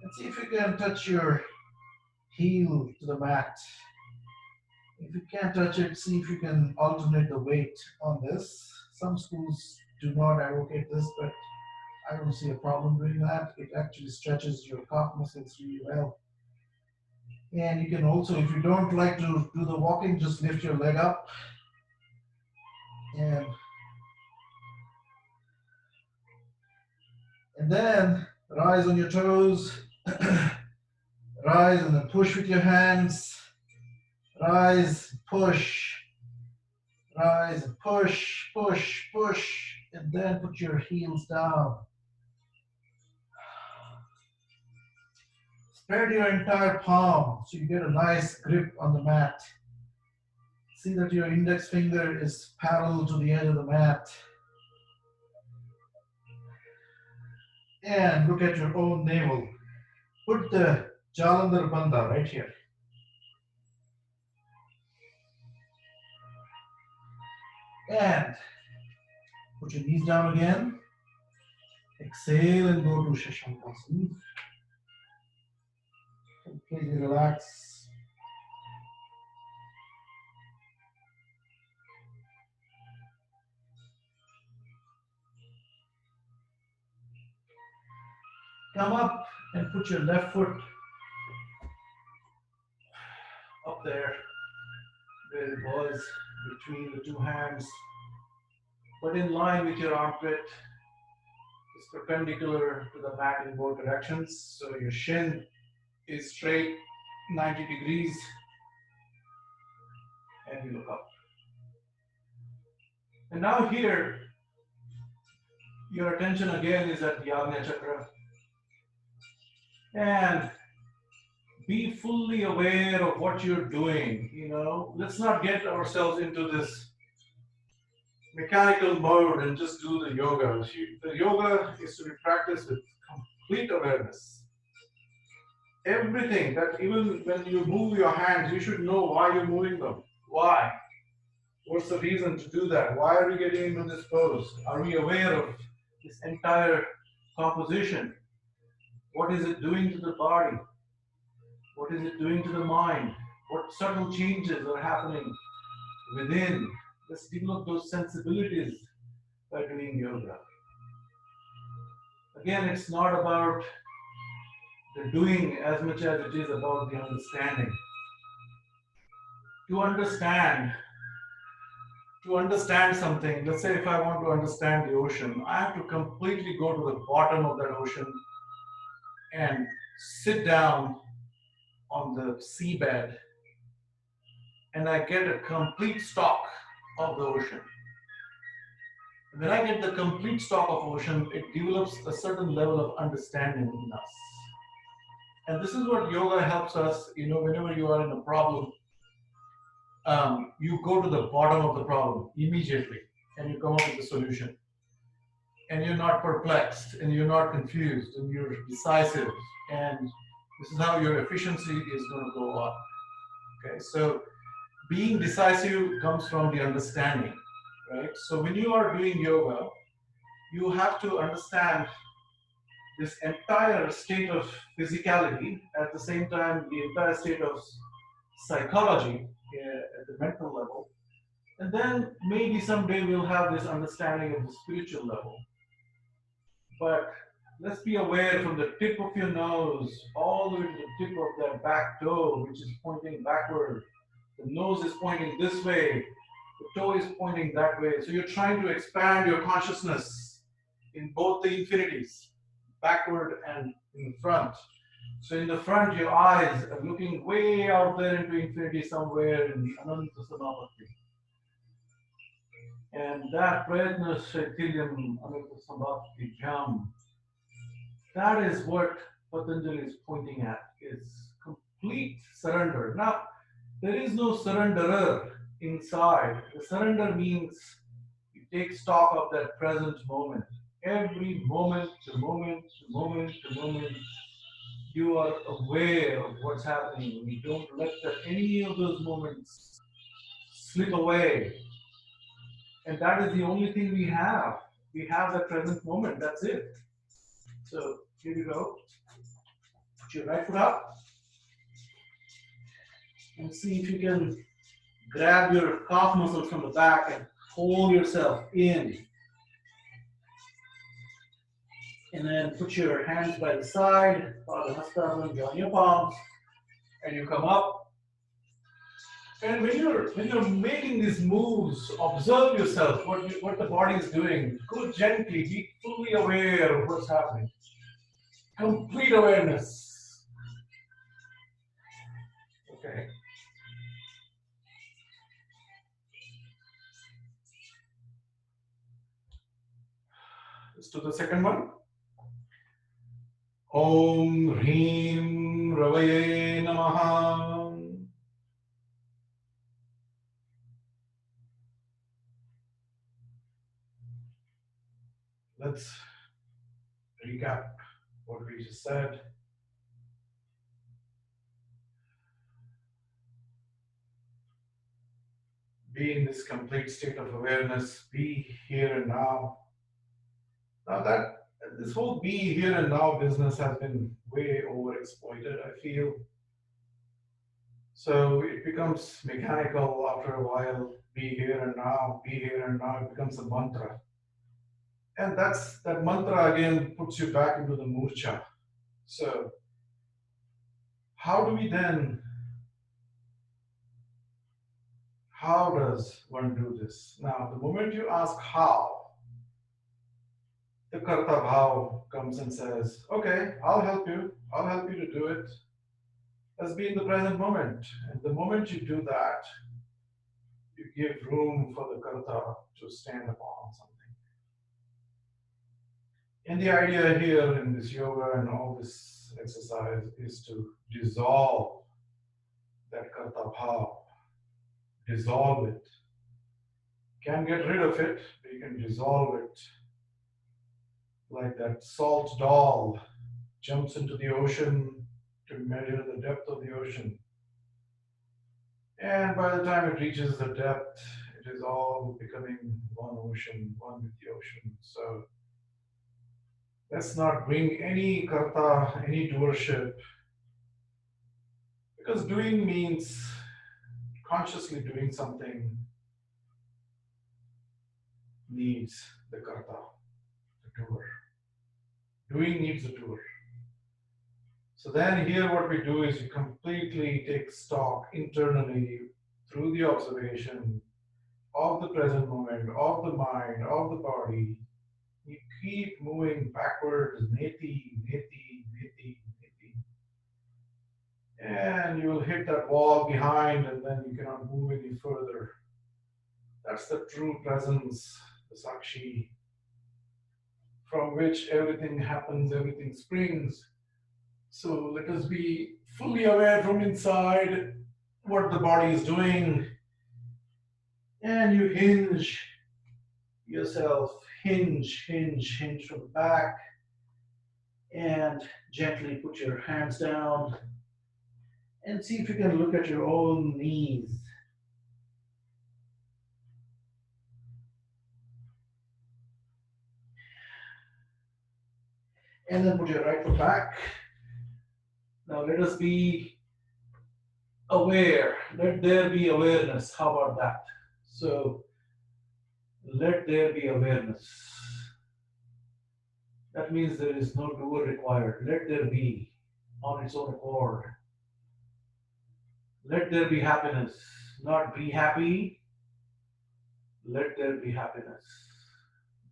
And see if you can touch your heel to the mat. If you can't touch it, see if you can alternate the weight on this. Some schools do not advocate this, but I don't see a problem doing that. It actually stretches your calf muscles really well. And you can also, if you don't like to do the walking, just lift your leg up and then rise on your toes. Rise and then push with your hands. Rise, push, rise, push, push, push, and then put your heels down. Spread your entire palm so you get a nice grip on the mat. See that your index finger is parallel to the edge of the mat. And look at your own navel. Put the Jalandhar Bandha right here. And put your knees down again. Exhale and go to Shashangasana. Completely relax. Come up and put your left foot up there where it was between the two hands, but in line with your armpit. It's perpendicular to the mat in both directions. So your shin is straight 90 degrees and you look up. And now here, your attention again is at the Agnya Chakra. And be fully aware of what you're doing. Let's not get ourselves into this mechanical mode and just do the yoga. The yoga is to be practiced with complete awareness. Everything that, even when you move your hands, you should know why you're moving them. Why? What's the reason to do that? Why are we getting into this pose? Are we aware of this entire composition? What is it doing to the body? What is it doing to the mind? What subtle changes are happening within? Let's develop those sensibilities by doing yoga. Again, it's not about the doing as much as it is about the understanding. To understand something, let's say if I want to understand the ocean, I have to completely go to the bottom of that ocean and sit down on the seabed, and I get a complete stock of the ocean. When I get the complete stock of ocean, it develops a certain level of understanding in us. And this is what yoga helps us, whenever you are in a problem, you go to the bottom of the problem immediately and you come up with a solution. And you're not perplexed and you're not confused and you're decisive. And this is how your efficiency is going to go up. Okay, so being decisive comes from the understanding, right? So when you are doing yoga, you have to understand this entire state of physicality, at the same time the entire state of psychology at the mental level, and then maybe someday we'll have this understanding of the spiritual level. But let's be aware from the tip of your nose all the way to the tip of that back toe, which is pointing backward. The nose is pointing this way, the toe is pointing that way. So you're trying to expand your consciousness in both the infinities, backward and in front. So in the front, your eyes are looking way out there into infinity somewhere in the Ananta Samapatti. And that Prayatna Shaitilyam Ananta Samapatti Jam, that is what Patanjali is pointing at, is complete surrender. Now, there is no surrenderer inside. The surrender means you take stock of that present moment. Every moment to moment to moment to moment, you are aware of what's happening. You don't let any of those moments slip away. And that is the only thing we have. We have the present moment. That's it. So here you go. Put your right foot up and see if you can grab your calf muscles from the back and hold yourself in. And then put your hands by the side, ardhahalasana, join your palms, and you come up. And when you're making these moves, observe yourself, what the body is doing. Go gently, be fully aware of what's happening. Complete awareness. Okay. Let's do the second one. Om Hreem Ravaye Namaha. Let's recap what we just said. Be in this complete state of awareness, be here and now. Now that this whole be here and now business has been way overexploited, I feel. So it becomes mechanical after a while. Be here and now, be here and now. It becomes a mantra. And that mantra again puts you back into the murcha. So how do we then, how does one do this? Now, the moment you ask how, the karta bhav comes and says, okay, I'll help you. I'll help you to do it. Let's be in the present moment. And the moment you do that, you give room for the karta to stand upon something. And the idea here in this yoga and all this exercise is to dissolve that karta bhav, dissolve it. Can't get rid of it, but you can dissolve it. Like that salt doll jumps into the ocean to measure the depth of the ocean. And by the time it reaches the depth, it is all becoming one ocean, one with the ocean. So let's not bring any karta, any doership, because doing means consciously doing something needs the karta, the doer. Doing needs a doer. So then here what we do is we completely take stock internally through the observation of the present moment, of the mind, of the body. You keep moving backwards, neti, neti, neti, neti. And you will hit that wall behind and then you cannot move any further. That's the true presence, the Sakshi, from which everything happens, everything springs. So let us be fully aware from inside what the body is doing. And you hinge yourself, hinge from the back. And gently put your hands down and see if you can look at your own knees. And then put your right foot back. Now let us be aware. Let there be awareness. How about that? So let there be awareness. That means there is no doer required. Let there be on its own accord. Let there be happiness. Not be happy. Let there be happiness.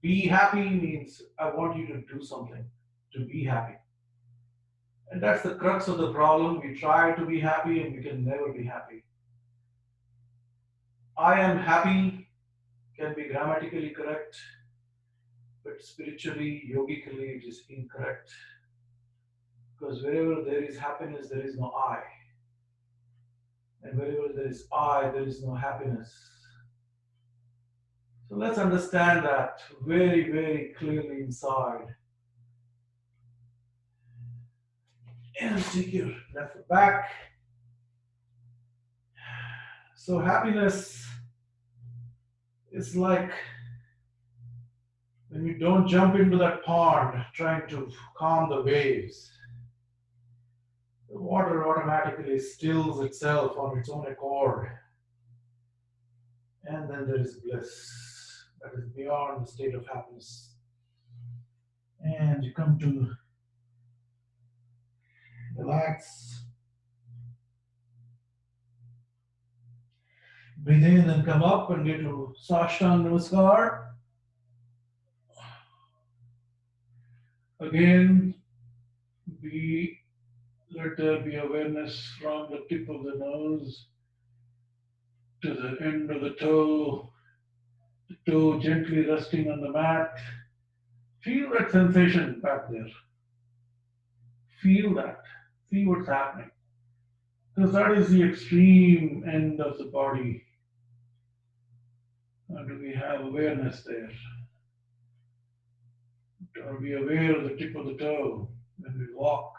Be happy means I want you to do something to be happy. And that's the crux of the problem. We try to be happy and we can never be happy. I am happy can be grammatically correct, but spiritually, yogically, it is incorrect. Because wherever there is happiness, there is no I. And wherever there is I, there is no happiness. So let's understand that very, very clearly inside. And take your left foot back. So happiness is like when you don't jump into that pond trying to calm the waves. The water automatically stills itself on its own accord. And then there is bliss that is beyond the state of happiness. And you come to relax, breathe in and come up and get to Sashtang Namaskar. Again, let there be awareness from the tip of the nose to the end of the toe gently resting on the mat. Feel that sensation back there. Feel that. Feel what's happening. Because that is the extreme end of the body. Do we have awareness there? Are we aware of the tip of the toe when we walk?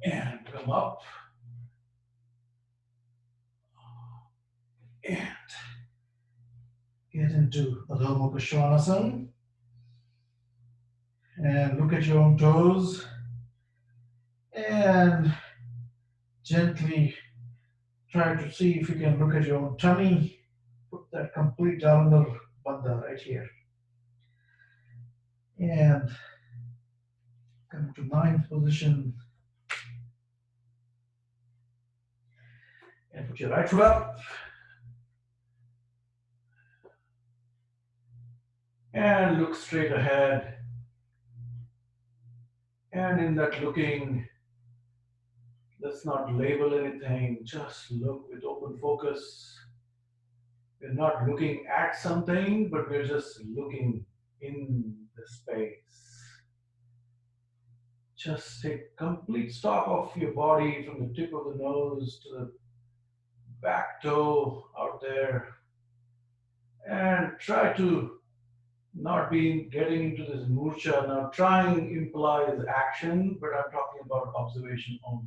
And come up. And get into Ardhahalasana. And look at your own toes. And gently try to see if you can look at your own tummy. Put that complete Dharana Bandha right here. And come to ninth position. And put your right foot up. And look straight ahead. And in that looking, let's not label anything, just look with open focus. We're not looking at something, but we're just looking in the space. Just take complete stock of your body from the tip of the nose to the back toe out there. And try to not be getting into this murcha. Now, trying implies action, but I'm talking about observation only.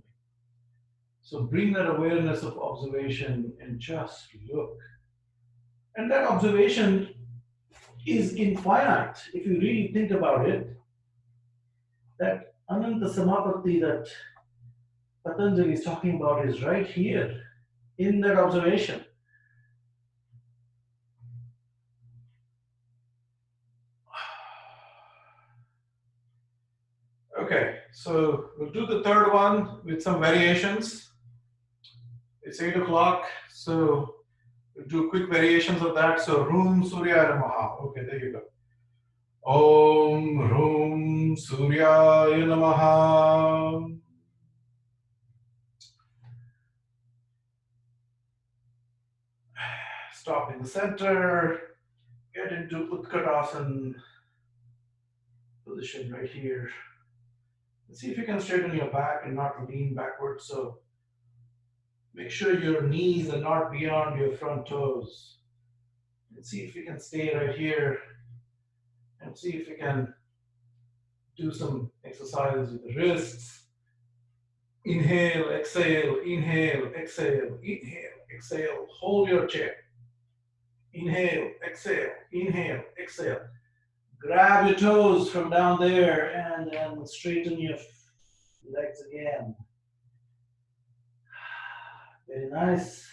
So bring that awareness of observation and just look. And that observation is infinite. If you really think about it, that Ananta Samapatti that Patanjali is talking about is right here in that observation. Okay, so we'll do the third one with some variations. It's 8 o'clock, so we'll do quick variations of that. So, Room Surya Namaha. Okay, there you go. Om Room Surya Namaha. Stop in the center. Get into Utkatasana position right here. Let's see if you can straighten your back and not lean backwards. So make sure your knees are not beyond your front toes. And see if you can stay right here. And see if you can do some exercises with the wrists. Inhale, exhale, inhale, exhale, inhale, exhale. Hold your chair. Inhale, exhale, inhale, exhale. Grab your toes from down there and then straighten your legs again. Very nice.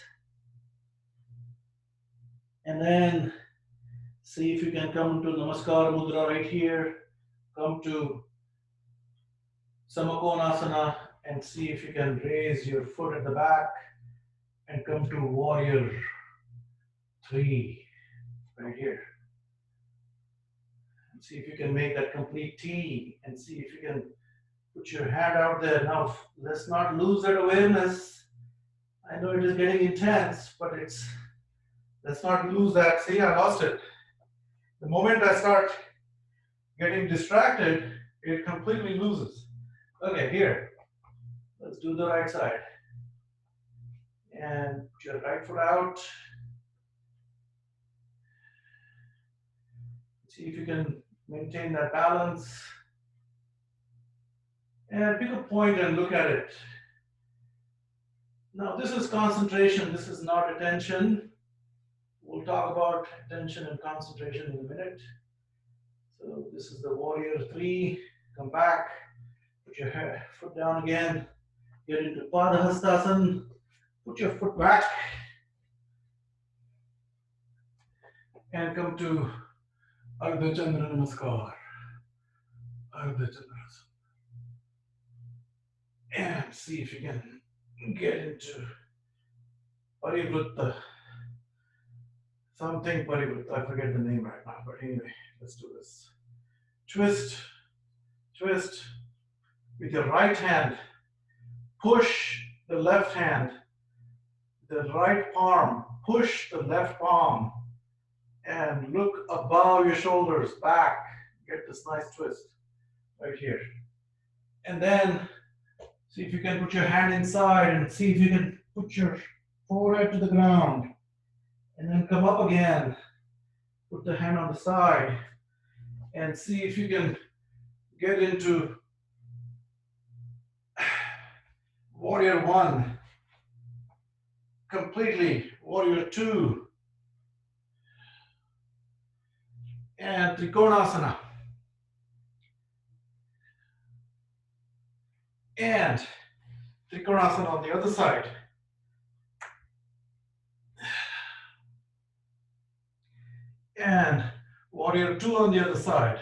And then see if you can come to Namaskar Mudra right here. Come to Samakonasana and see if you can raise your foot at the back and come to Warrior 3 right here. And see if you can make that complete T and see if you can put your hand out there. Now, let's not lose that awareness. I know it is getting intense, but let's not lose that. See, I lost it. The moment I start getting distracted, it completely loses. Okay, here. Let's do the right side. And put your right foot out. See if you can maintain that balance. And pick a point and look at it. Now this is concentration, this is not attention. We'll talk about attention and concentration in a minute. So this is the warrior 3. Come back, put your foot down again, get into Upadhye. Put your foot back and come to Ardha Chandra Namaskar. Ardha Chandra. And see if you can get into Parivritta. Something Parivritta. I forget the name right now, but anyway, let's do this. Twist, twist. With your right hand, push the left hand, the right palm, push the left palm, and look above your shoulders, back. Get this nice twist right here. And then see if you can put your hand inside and see if you can put your forehead to the ground. And then come up again. Put the hand on the side and see if you can get into warrior 1 completely, warrior 2, and Trikonasana. And Trikonasana on the other side. And warrior 2 on the other side.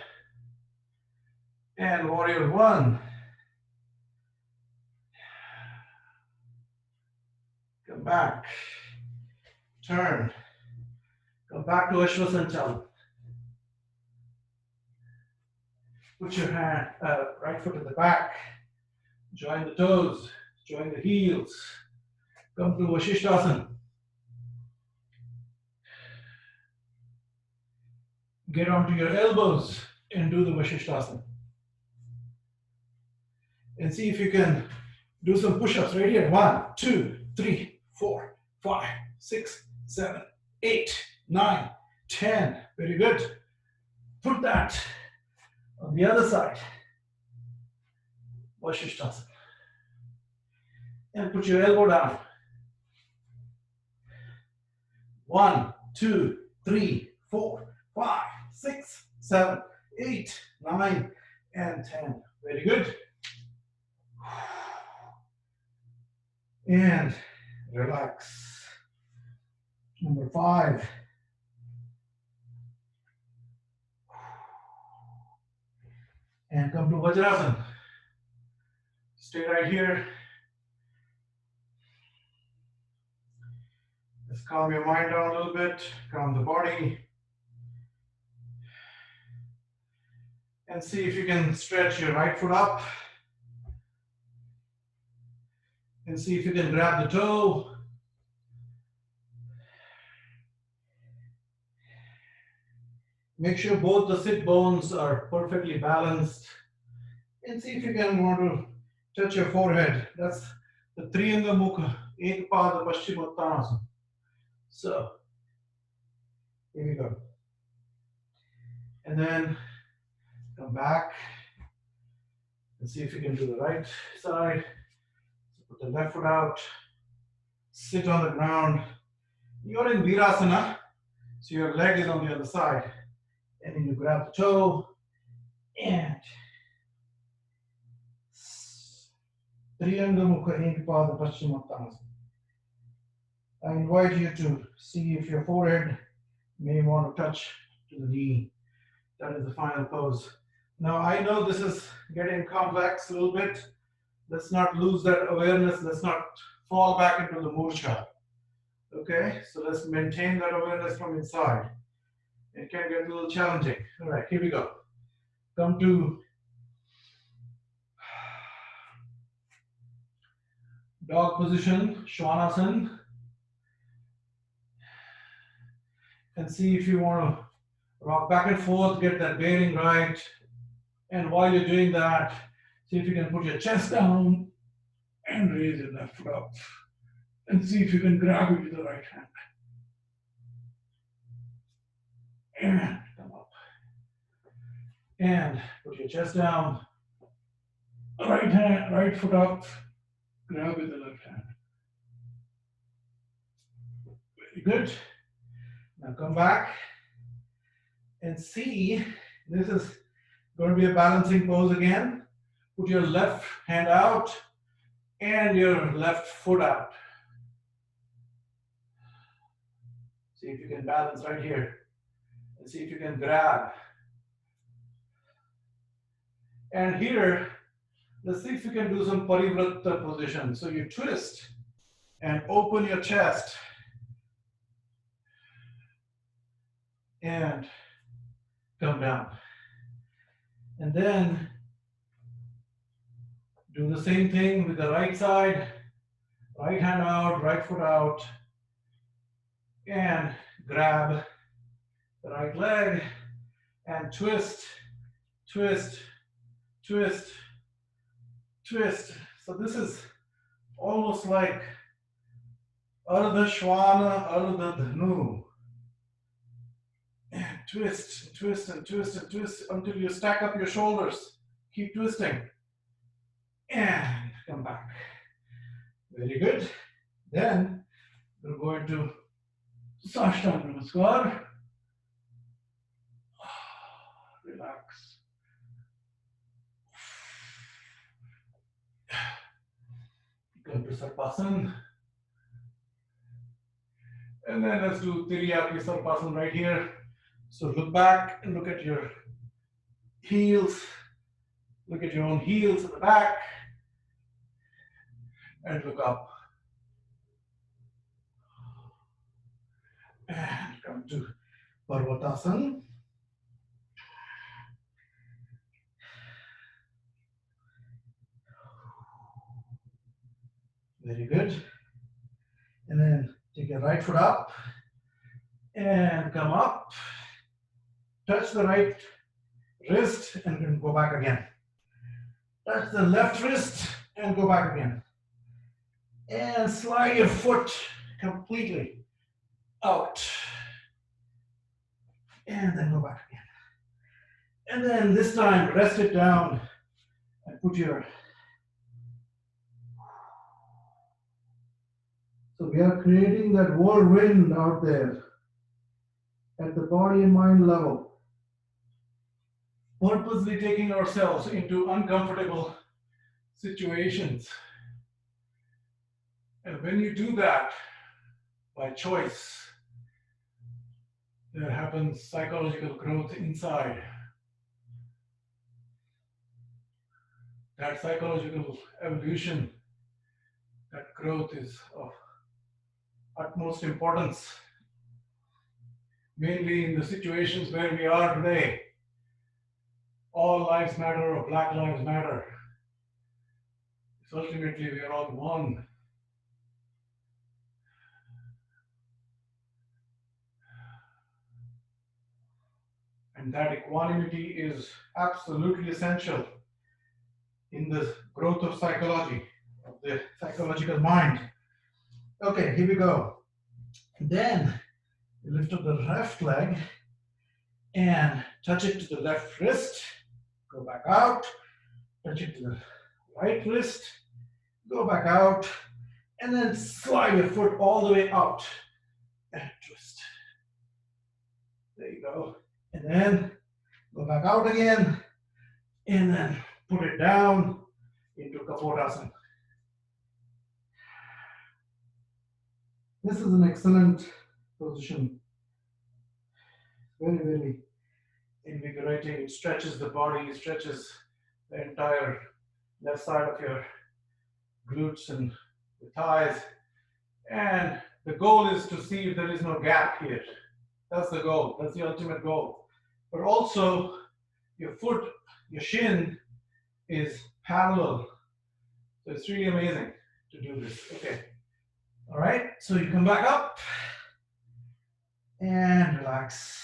And warrior 1. Come back. Turn. Come back to Ashwasanchalan. Put your hand, right foot at the back. Join the toes. Join the heels. Come to Vasishthasana. Get onto your elbows and do the Vasishthasana. And see if you can do some push-ups right here. 1, 2, 3, 4, 5, 6, 7, 8, 9, 10. Very good. Put that on the other side. Vasishthasana. And put your elbow down. 1, 2, 3, 4, 5, 6, 7, 8, 9, and 10. Very good. And relax. Number 5. And come to Vajrasana. Stay right here. Just calm your mind down a little bit. Calm the body. And see if you can stretch your right foot up. And see if you can grab the toe. Make sure both the sit bones are perfectly balanced. And see if you can want to touch your forehead. That's the Triyanga Mukha, Ekpada Paschimottanasana. So, here we go. And then come back and see if you can do the right side. So put the left foot out, sit on the ground. You're in Virasana, so your leg is on the other side. And then you grab the toe and Triyanga Mukha Ekpada Paschimottanasana. I invite you to see if your forehead may want to touch to the knee. That is the final pose. Now I know this is getting complex a little bit. Let's not lose that awareness. Let's not fall back into the murcha. Okay, so let's maintain that awareness from inside. It can get a little challenging. All right, here we go. Come to dog position, Svanasana. And see if you want to rock back and forth, get that bearing right. And while you're doing that, see if you can put your chest down and raise your left foot up. And see if you can grab it with the right hand. And come up. And put your chest down. Right hand, right foot up. Grab with the left hand. Very good. Now come back and see. This is going to be a balancing pose again. Put your left hand out and your left foot out. See if you can balance right here. And see if you can grab. And here, let's see if you can do some parivrtta position. So you twist and open your chest. And come down. And then do the same thing with the right side. Right hand out, right foot out. And grab the right leg and twist, twist, twist, twist. So this is almost like ardhashwana, ardhadhanu. And twist, twist, and twist, and twist until you stack up your shoulders. Keep twisting. And come back. Very good. Then we're going to Sashtanga Namaskar. Relax. Go to Sarpasana. And then let's do Tiriyaki Sarpasana right here. So look back and look at your heels. Look at your own heels at the back. And look up. And come to Parvatasana. Very good. And then take your right foot up and come up. Touch the right wrist and then go back again. Touch the left wrist and go back again. And slide your foot completely out. And then go back again. And then this time rest it down and put your. So we are creating that whirlwind out there at the body and mind level. Purposely taking ourselves into uncomfortable situations. And when you do that by choice, there happens psychological growth inside. That psychological evolution, that growth is of utmost importance, mainly in the situations where we are today. All lives matter or Black Lives Matter. So ultimately, we are all one. And that equanimity is absolutely essential in the growth of psychology, of the psychological mind. Okay, here we go. Then you lift up the left leg and touch it to the left wrist. Go back out. Touch it to the right wrist. Go back out. And then slide your foot all the way out. And twist. There you go. And then go back out again. And then put it down into Kapodasana. This is an excellent position. Very, very invigorating. It stretches the body, it stretches the entire left side of your glutes and the thighs. And the goal is to see if there is no gap here. That's the goal. That's the ultimate goal. But also, your foot, your shin is parallel. So it's really amazing to do this. Okay. All right. So you come back up and relax.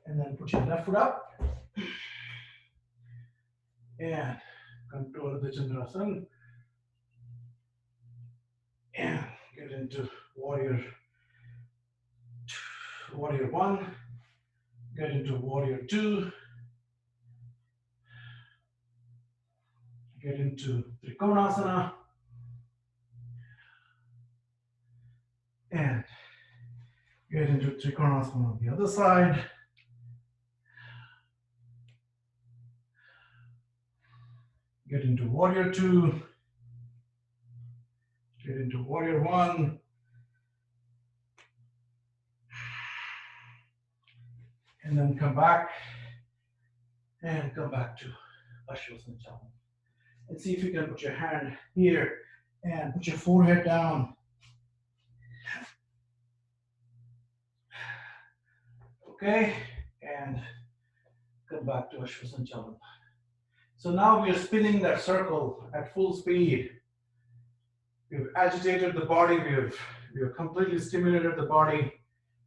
And then put your left foot up. And come to ardhahalasana and get into warrior one, get into warrior two, get into trikonasana, and get into trikonasana on the other side. Get into warrior two, get into warrior one, and then come back and come back to Ashwasana. And see if you can put your hand here and put your forehead down. Okay, and come back to Ashwasana. So now we are spinning that circle at full speed. We've agitated the body, we've completely stimulated the body.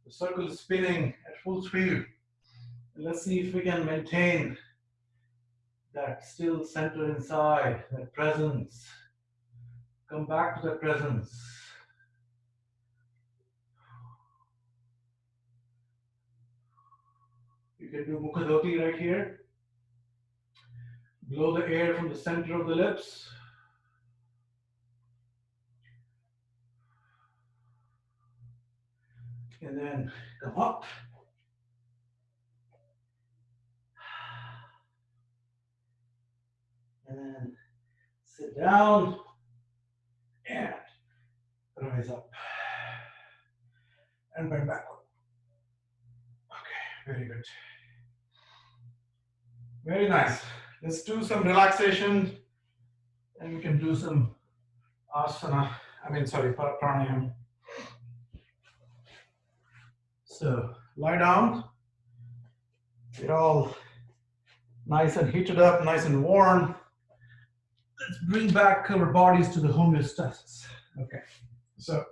The circle is spinning at full speed. And let's see if we can maintain that still center inside, that presence. Come back to that presence. You can do Mukha right here. Blow the air from the center of the lips. And then come up. And then sit down and rise up. And bend backward. Okay, very good. Very nice. Let's do some relaxation and we can do some pranayam. So lie down. Get all nice and heated up, nice and warm. Let's bring back our bodies to the homeostasis. Okay, so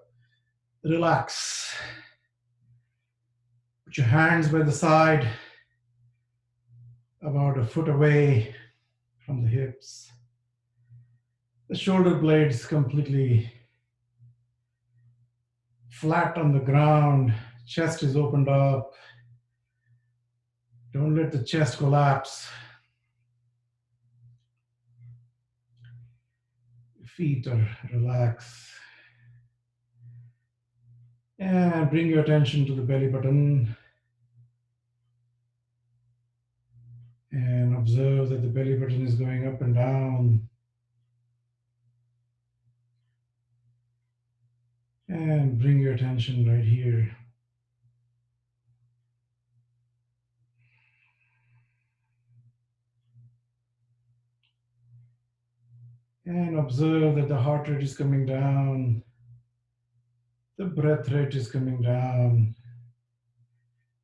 relax. Put your hands by the side, about a foot away from the hips. The shoulder blades completely flat on the ground. Chest is opened up. Don't let the chest collapse. Feet are relaxed. And bring your attention to the belly button. And observe that the belly button is going up and down. And bring your attention right here. And observe that the heart rate is coming down. The breath rate is coming down.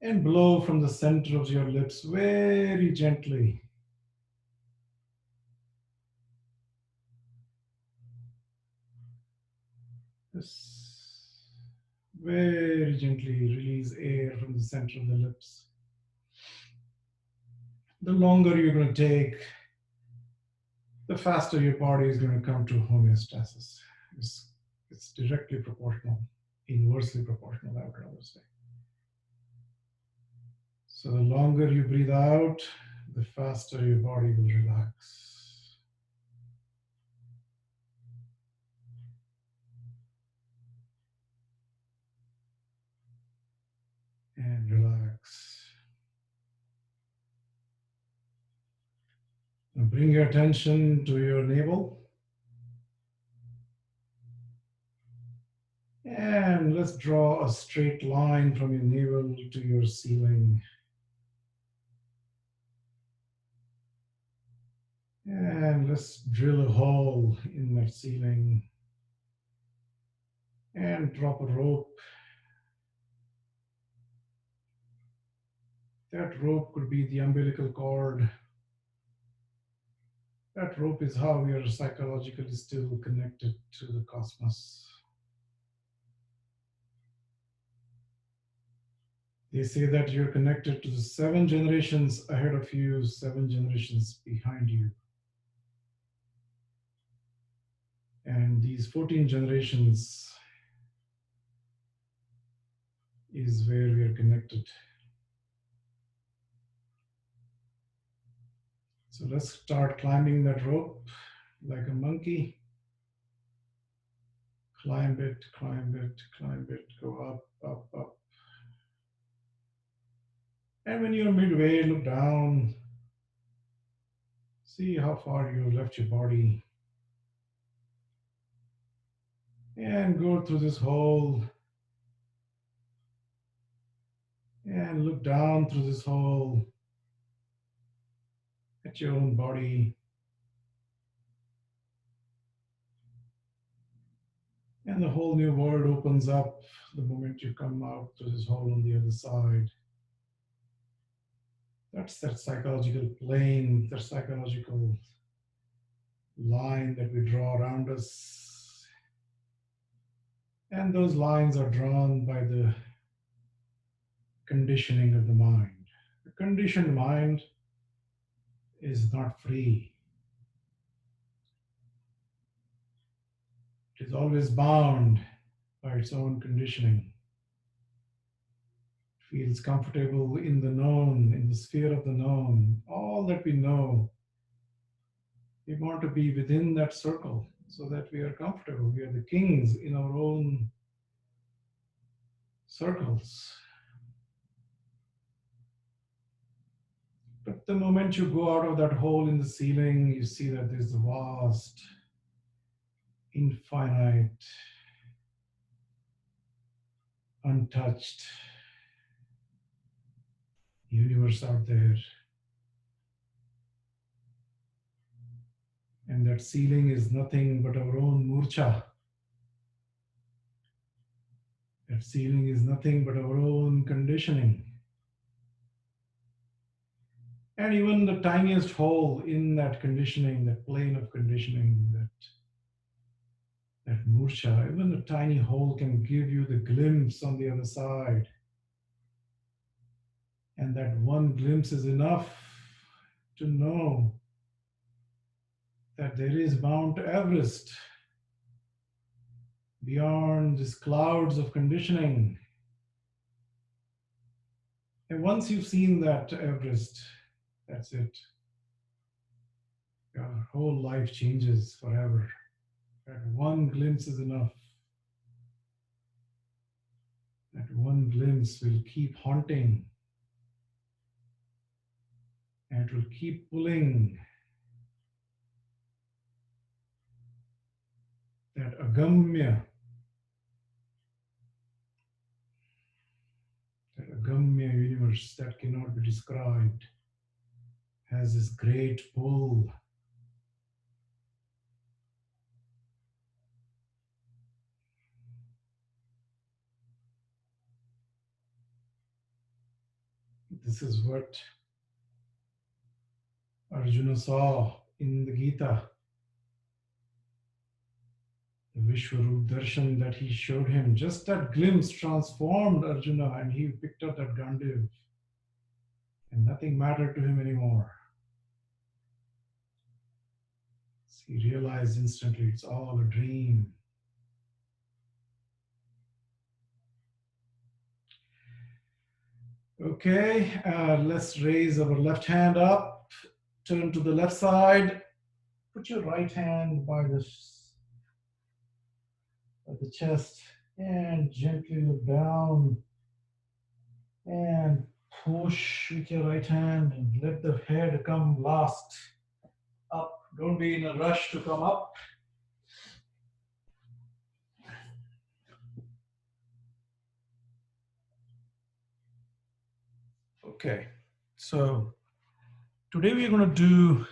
And blow from the center of your lips very gently. Just very gently release air from the center of the lips. The longer you're going to take, the faster your body is going to come to homeostasis. It's directly proportional, inversely proportional, I would rather say. So the longer you breathe out, the faster your body will relax. And relax. And bring your attention to your navel. And let's draw a straight line from your navel to your ceiling. And let's drill a hole in that ceiling. And drop a rope. That rope could be the umbilical cord. That rope is how we are psychologically still connected to the cosmos. They say that you're connected to the 7 generations ahead of you, 7 generations behind you. And these 14 generations is where we are connected. So let's start climbing that rope like a monkey. Climb it, climb it, climb it, go up, up, up. And when you're midway, look down. See how far you left your body. And go through this hole. And look down through this hole at your own body. And the whole new world opens up the moment you come out through this hole on the other side. That's that psychological plane, that psychological line that we draw around us. And those lines are drawn by the conditioning of the mind. The conditioned mind is not free. It is always bound by its own conditioning. It feels comfortable in the known, in the sphere of the known. All that we know, we want to be within that circle so that we are comfortable. We are the kings in our own circles. But the moment you go out of that hole in the ceiling, you see that there's a vast, infinite, untouched universe out there. And that ceiling is nothing but our own murcha. That ceiling is nothing but our own conditioning. And even the tiniest hole in that conditioning, that plane of conditioning, that murcha, even a tiny hole can give you the glimpse on the other side. And that one glimpse is enough to know that there is Mount Everest beyond these clouds of conditioning. And once you've seen that Everest, that's it. Your whole life changes forever. That one glimpse is enough. That one glimpse will keep haunting. And it will keep pulling. That agamya, universe that cannot be described, has this great pull. This is what Arjuna saw in the Gita. The Vishwarup darshan that he showed him, just that glimpse transformed Arjuna, and he picked up that Gandiv. And nothing mattered to him anymore. He realized instantly it's all a dream. Okay, let's raise our left hand up, turn to the left side, put your right hand by the chest and gently look down and push with your right hand and let the head come last up. Don't be in a rush to come up. Okay, so today we're going to do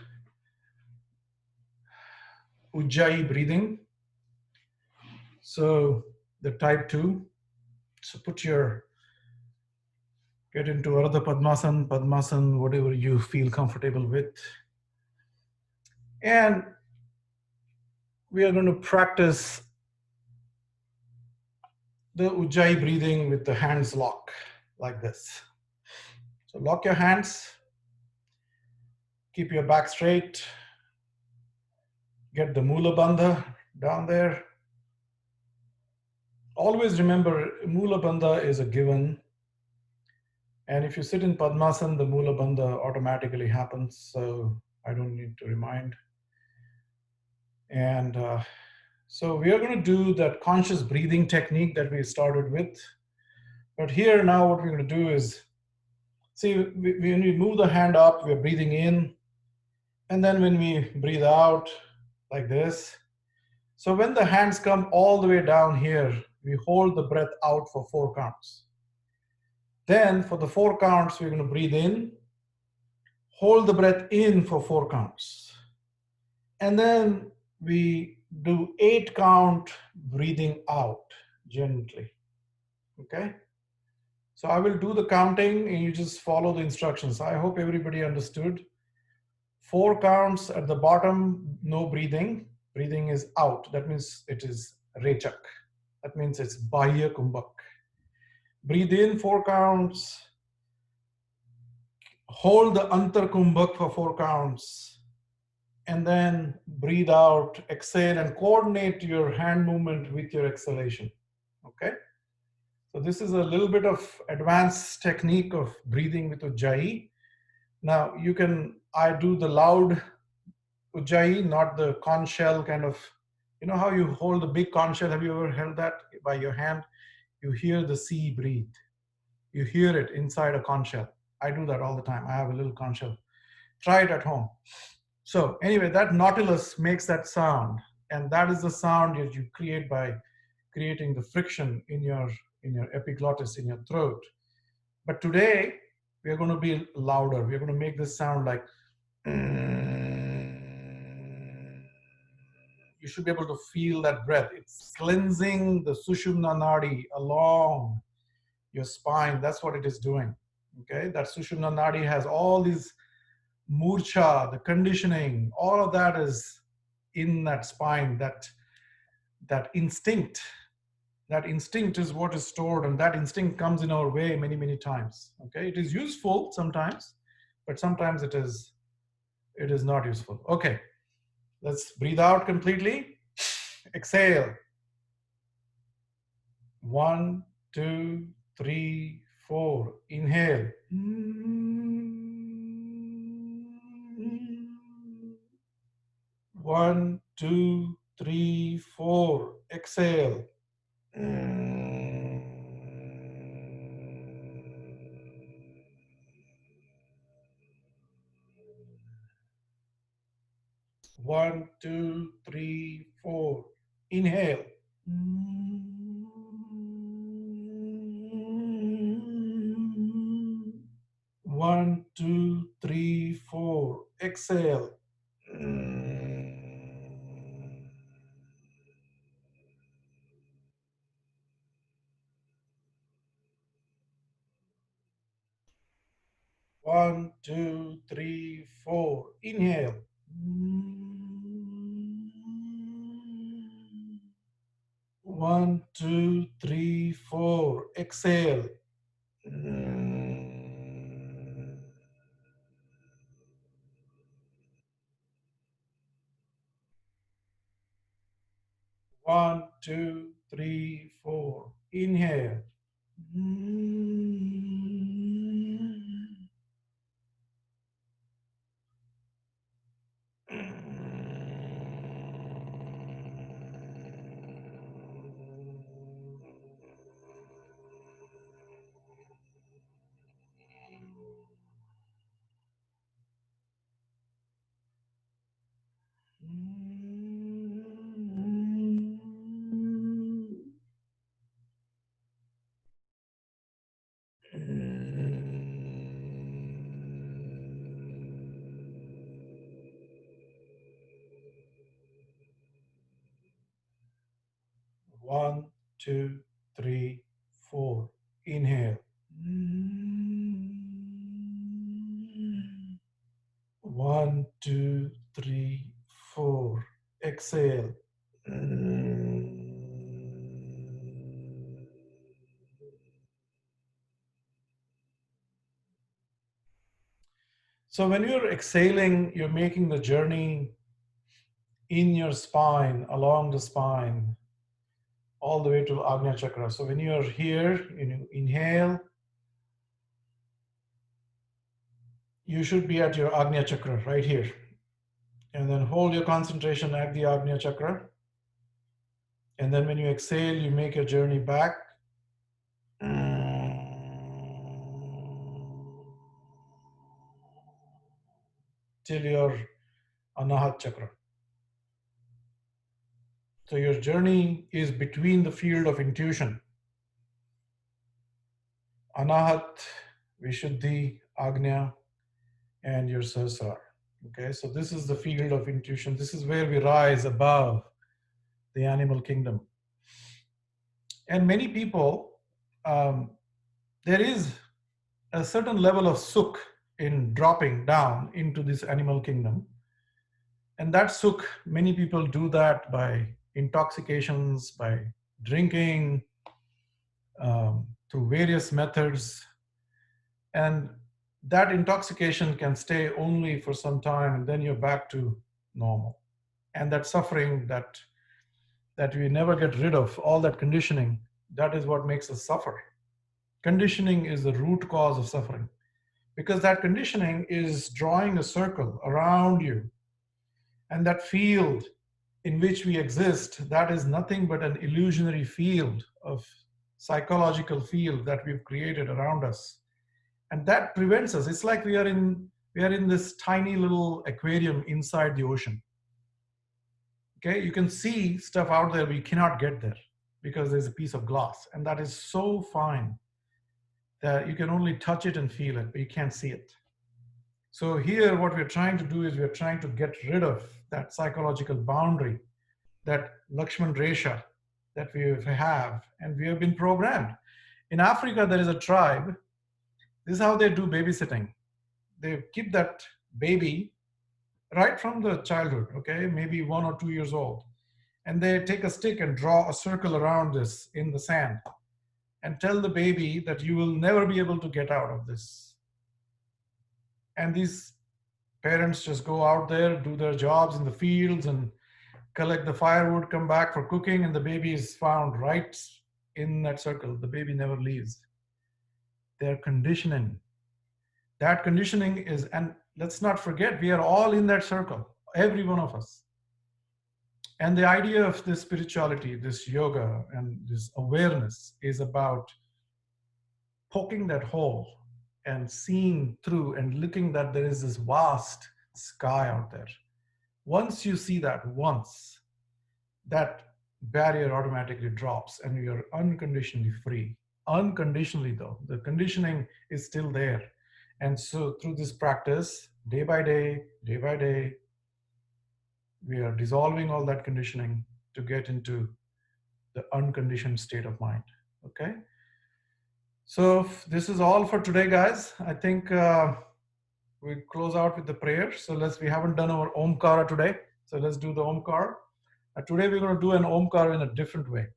Ujjai breathing. So the type 2. So get into Ardha Padmasana, whatever you feel comfortable with. And we are going to practice the Ujjai breathing with the hands locked like this. So lock your hands, keep your back straight, get the Mula Bandha, down there. Always remember, Mula Bandha is a given. And if you sit in Padmasana, the Mula Bandha automatically happens. So I don't need to remind. And so we are going to do that conscious breathing technique that we started with. But here now what we're going to do is, see, when we move the hand up, we're breathing in. And then when we breathe out like this, so when the hands come all the way down here, we hold the breath out for 4 counts. Then for the 4 counts, we're going to breathe in, hold the breath in for 4 counts. And then we do 8 count breathing out gently. Okay? So I will do the counting and you just follow the instructions. I hope everybody understood. 4 counts at the bottom, no breathing. Breathing is out. That means it is rechak. That means it's bahya kumbhak. Breathe in 4 counts. Hold the antar kumbhak for 4 counts. And then breathe out, exhale, and coordinate your hand movement with your exhalation. Okay? So this is a little bit of advanced technique of breathing with Ujjai. Now you can, I do the loud Ujjai, not the conch shell kind of, you know how you hold the big conch shell? Have you ever held that by your hand? You hear the sea breathe. You hear it inside a conch shell. I do that all the time. I have a little conch shell. Try it at home. So anyway, that nautilus makes that sound, and that is the sound that you create by creating the friction in your epiglottis, in your throat. But today we are going to be louder. We are going to make this sound like you should be able to feel that breath. It's cleansing the Sushumna Nadi along your spine. That's what it is doing. Okay, that Sushumna Nadi has all these murcha, the conditioning, all of that is in that spine, that instinct. That instinct is what is stored, and that instinct comes in our way many, many times. Okay, it is useful sometimes, but sometimes it is not useful. Okay, let's breathe out completely. Exhale. 1, 2, 3, 4. Inhale. 1, 2, 3, 4. Exhale. 1, 2, 3, 4. Inhale. 1, 2, 3, 4. Exhale. 1, 2, 3, 4. Inhale. 1, 2, 3, 4. Exhale. 1, 2, 3, 4. Inhale. 1, 2, 3, 4. Inhale. 1, 2, 3, 4. Exhale. So when you're exhaling, you're making the journey in your spine, along the spine, all the way to Agnya Chakra. So when you're here, you inhale, you should be at your Agnya Chakra right here. And then hold your concentration at the Agnya Chakra. And then when you exhale, you make your journey back. Till your Anahat Chakra. So your journey is between the field of intuition, Anahat, Vishuddhi, Agnya, and your Sahasrara. Okay, so this is the field of intuition. This is where we rise above the animal kingdom. And many people, there is a certain level of sukh in dropping down into this animal kingdom. And that sukh, many people do that by intoxications, by drinking, through various methods. And that intoxication can stay only for some time, and then you're back to normal. And that suffering that we never get rid of, all that conditioning, that is what makes us suffer. Conditioning is the root cause of suffering, because that conditioning is drawing a circle around you. And that field in which we exist, that is nothing but an illusionary field of psychological field that we've created around us. And that prevents us. It's like we are in this tiny little aquarium inside the ocean. Okay, you can see stuff out there, but you cannot get there because there's a piece of glass, and that is so fine that you can only touch it and feel it, but you can't see it. So here, what we're trying to do is we're trying to get rid of that psychological boundary, that Lakshman Resha that we have, and we have been programmed. In Africa, there is a tribe. This is how they do babysitting. They keep that baby right from the childhood, okay, maybe 1 or 2 years old. And they take a stick and draw a circle around this in the sand and tell the baby that you will never be able to get out of this. And these parents just go out there, do their jobs in the fields and collect the firewood, come back for cooking, and the baby is found right in that circle. The baby never leaves. They're conditioning. That conditioning is, and let's not forget, we are all in that circle, every one of us. And the idea of this spirituality, this yoga, and this awareness is about poking that hole and seeing through and looking that there is this vast sky out there. Once you see that once, that barrier automatically drops and you're unconditionally free. Unconditionally though, the conditioning is still there. And so through this practice, day by day, we are dissolving all that conditioning to get into the unconditioned state of mind. Okay. So this is all for today, guys. I think we close out with the prayer. So we haven't done our Omkara today. So let's do the Omkara. Today we're going to do an Omkara in a different way.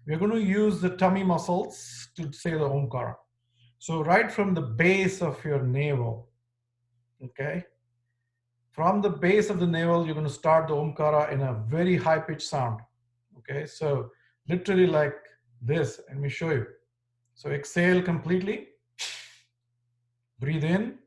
We're going to use the tummy muscles to say the Omkara. So right from the base of your navel, okay? From the base of the navel, you're going to start the Omkara in a very high-pitched sound, okay? So literally like this, let me show you. So exhale completely, breathe in.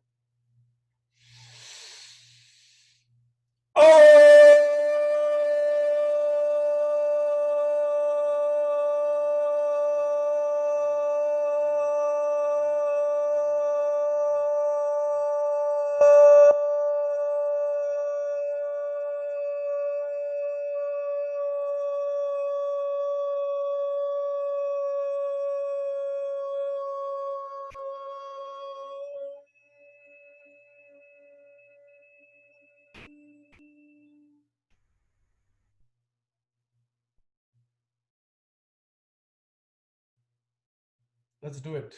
Let's do it.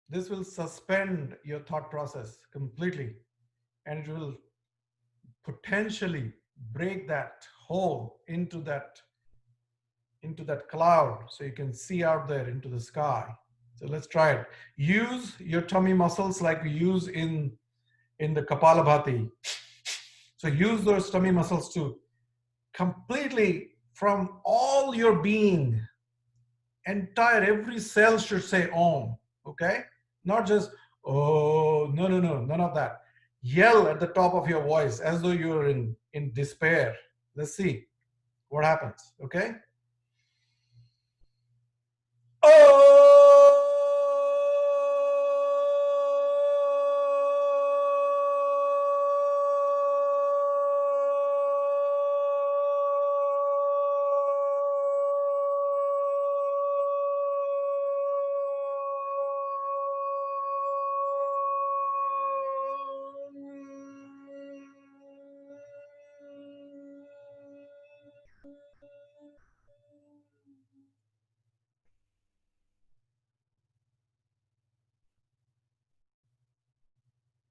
This will suspend your thought process completely, and it will potentially break that hole into that cloud so you can see out there into the sky. So let's try it. Use your tummy muscles like we use in the Kapalabhati. So use those tummy muscles to completely, from all your being, every cell should say Om, okay? Not just, oh, no, none of that. Yell at the top of your voice as though you're in despair. Let's see what happens, okay? Oh!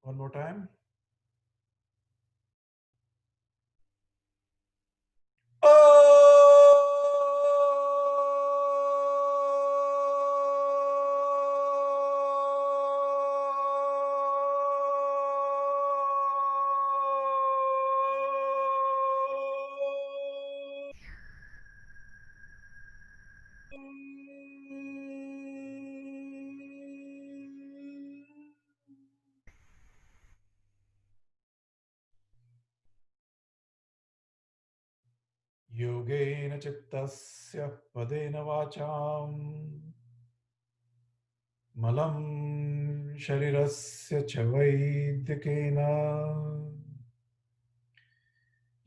One more time. Yogena chittasya padena vacham malam sharirasya cha vaidyakena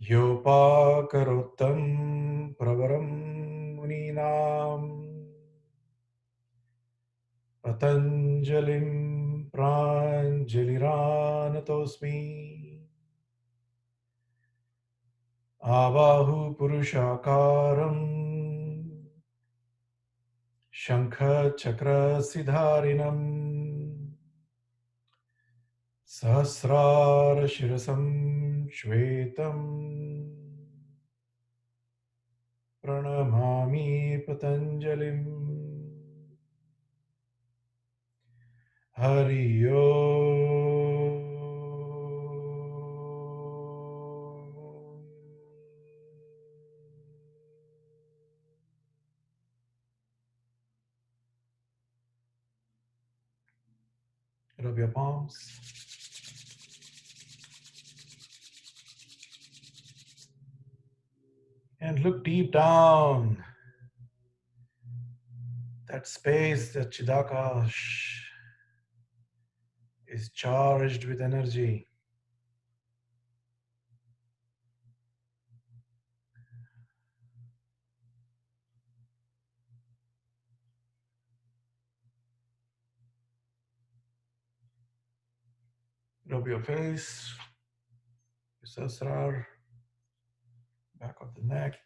yopakarotam pravaram muninam patanjalim pranjaliranatosmi Abahu Purushakaram Shankha Chakra Siddharinam Sahasrara Shirasam Shvetam Pranamami Patanjalim Hari Om. Rub your palms. And look deep down. That space, that Chidakash, is charged with energy. Rub your face, your sasrar, back of the neck,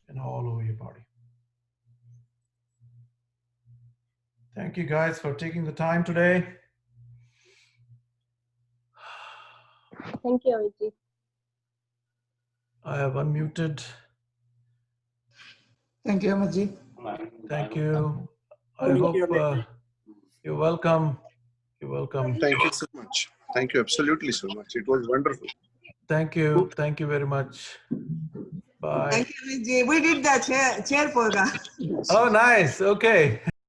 and all over your body. Thank you guys for taking the time today. Thank you, Avijit. I have unmuted. Thank you, Amaji. Thank you. I Thank hope you. you're welcome. You're welcome. Thank you so much. Thank you absolutely so much. It was wonderful. Thank you. Thank you very much. Bye. Thank you, Amaji. We did the chair program. Oh, nice. Okay.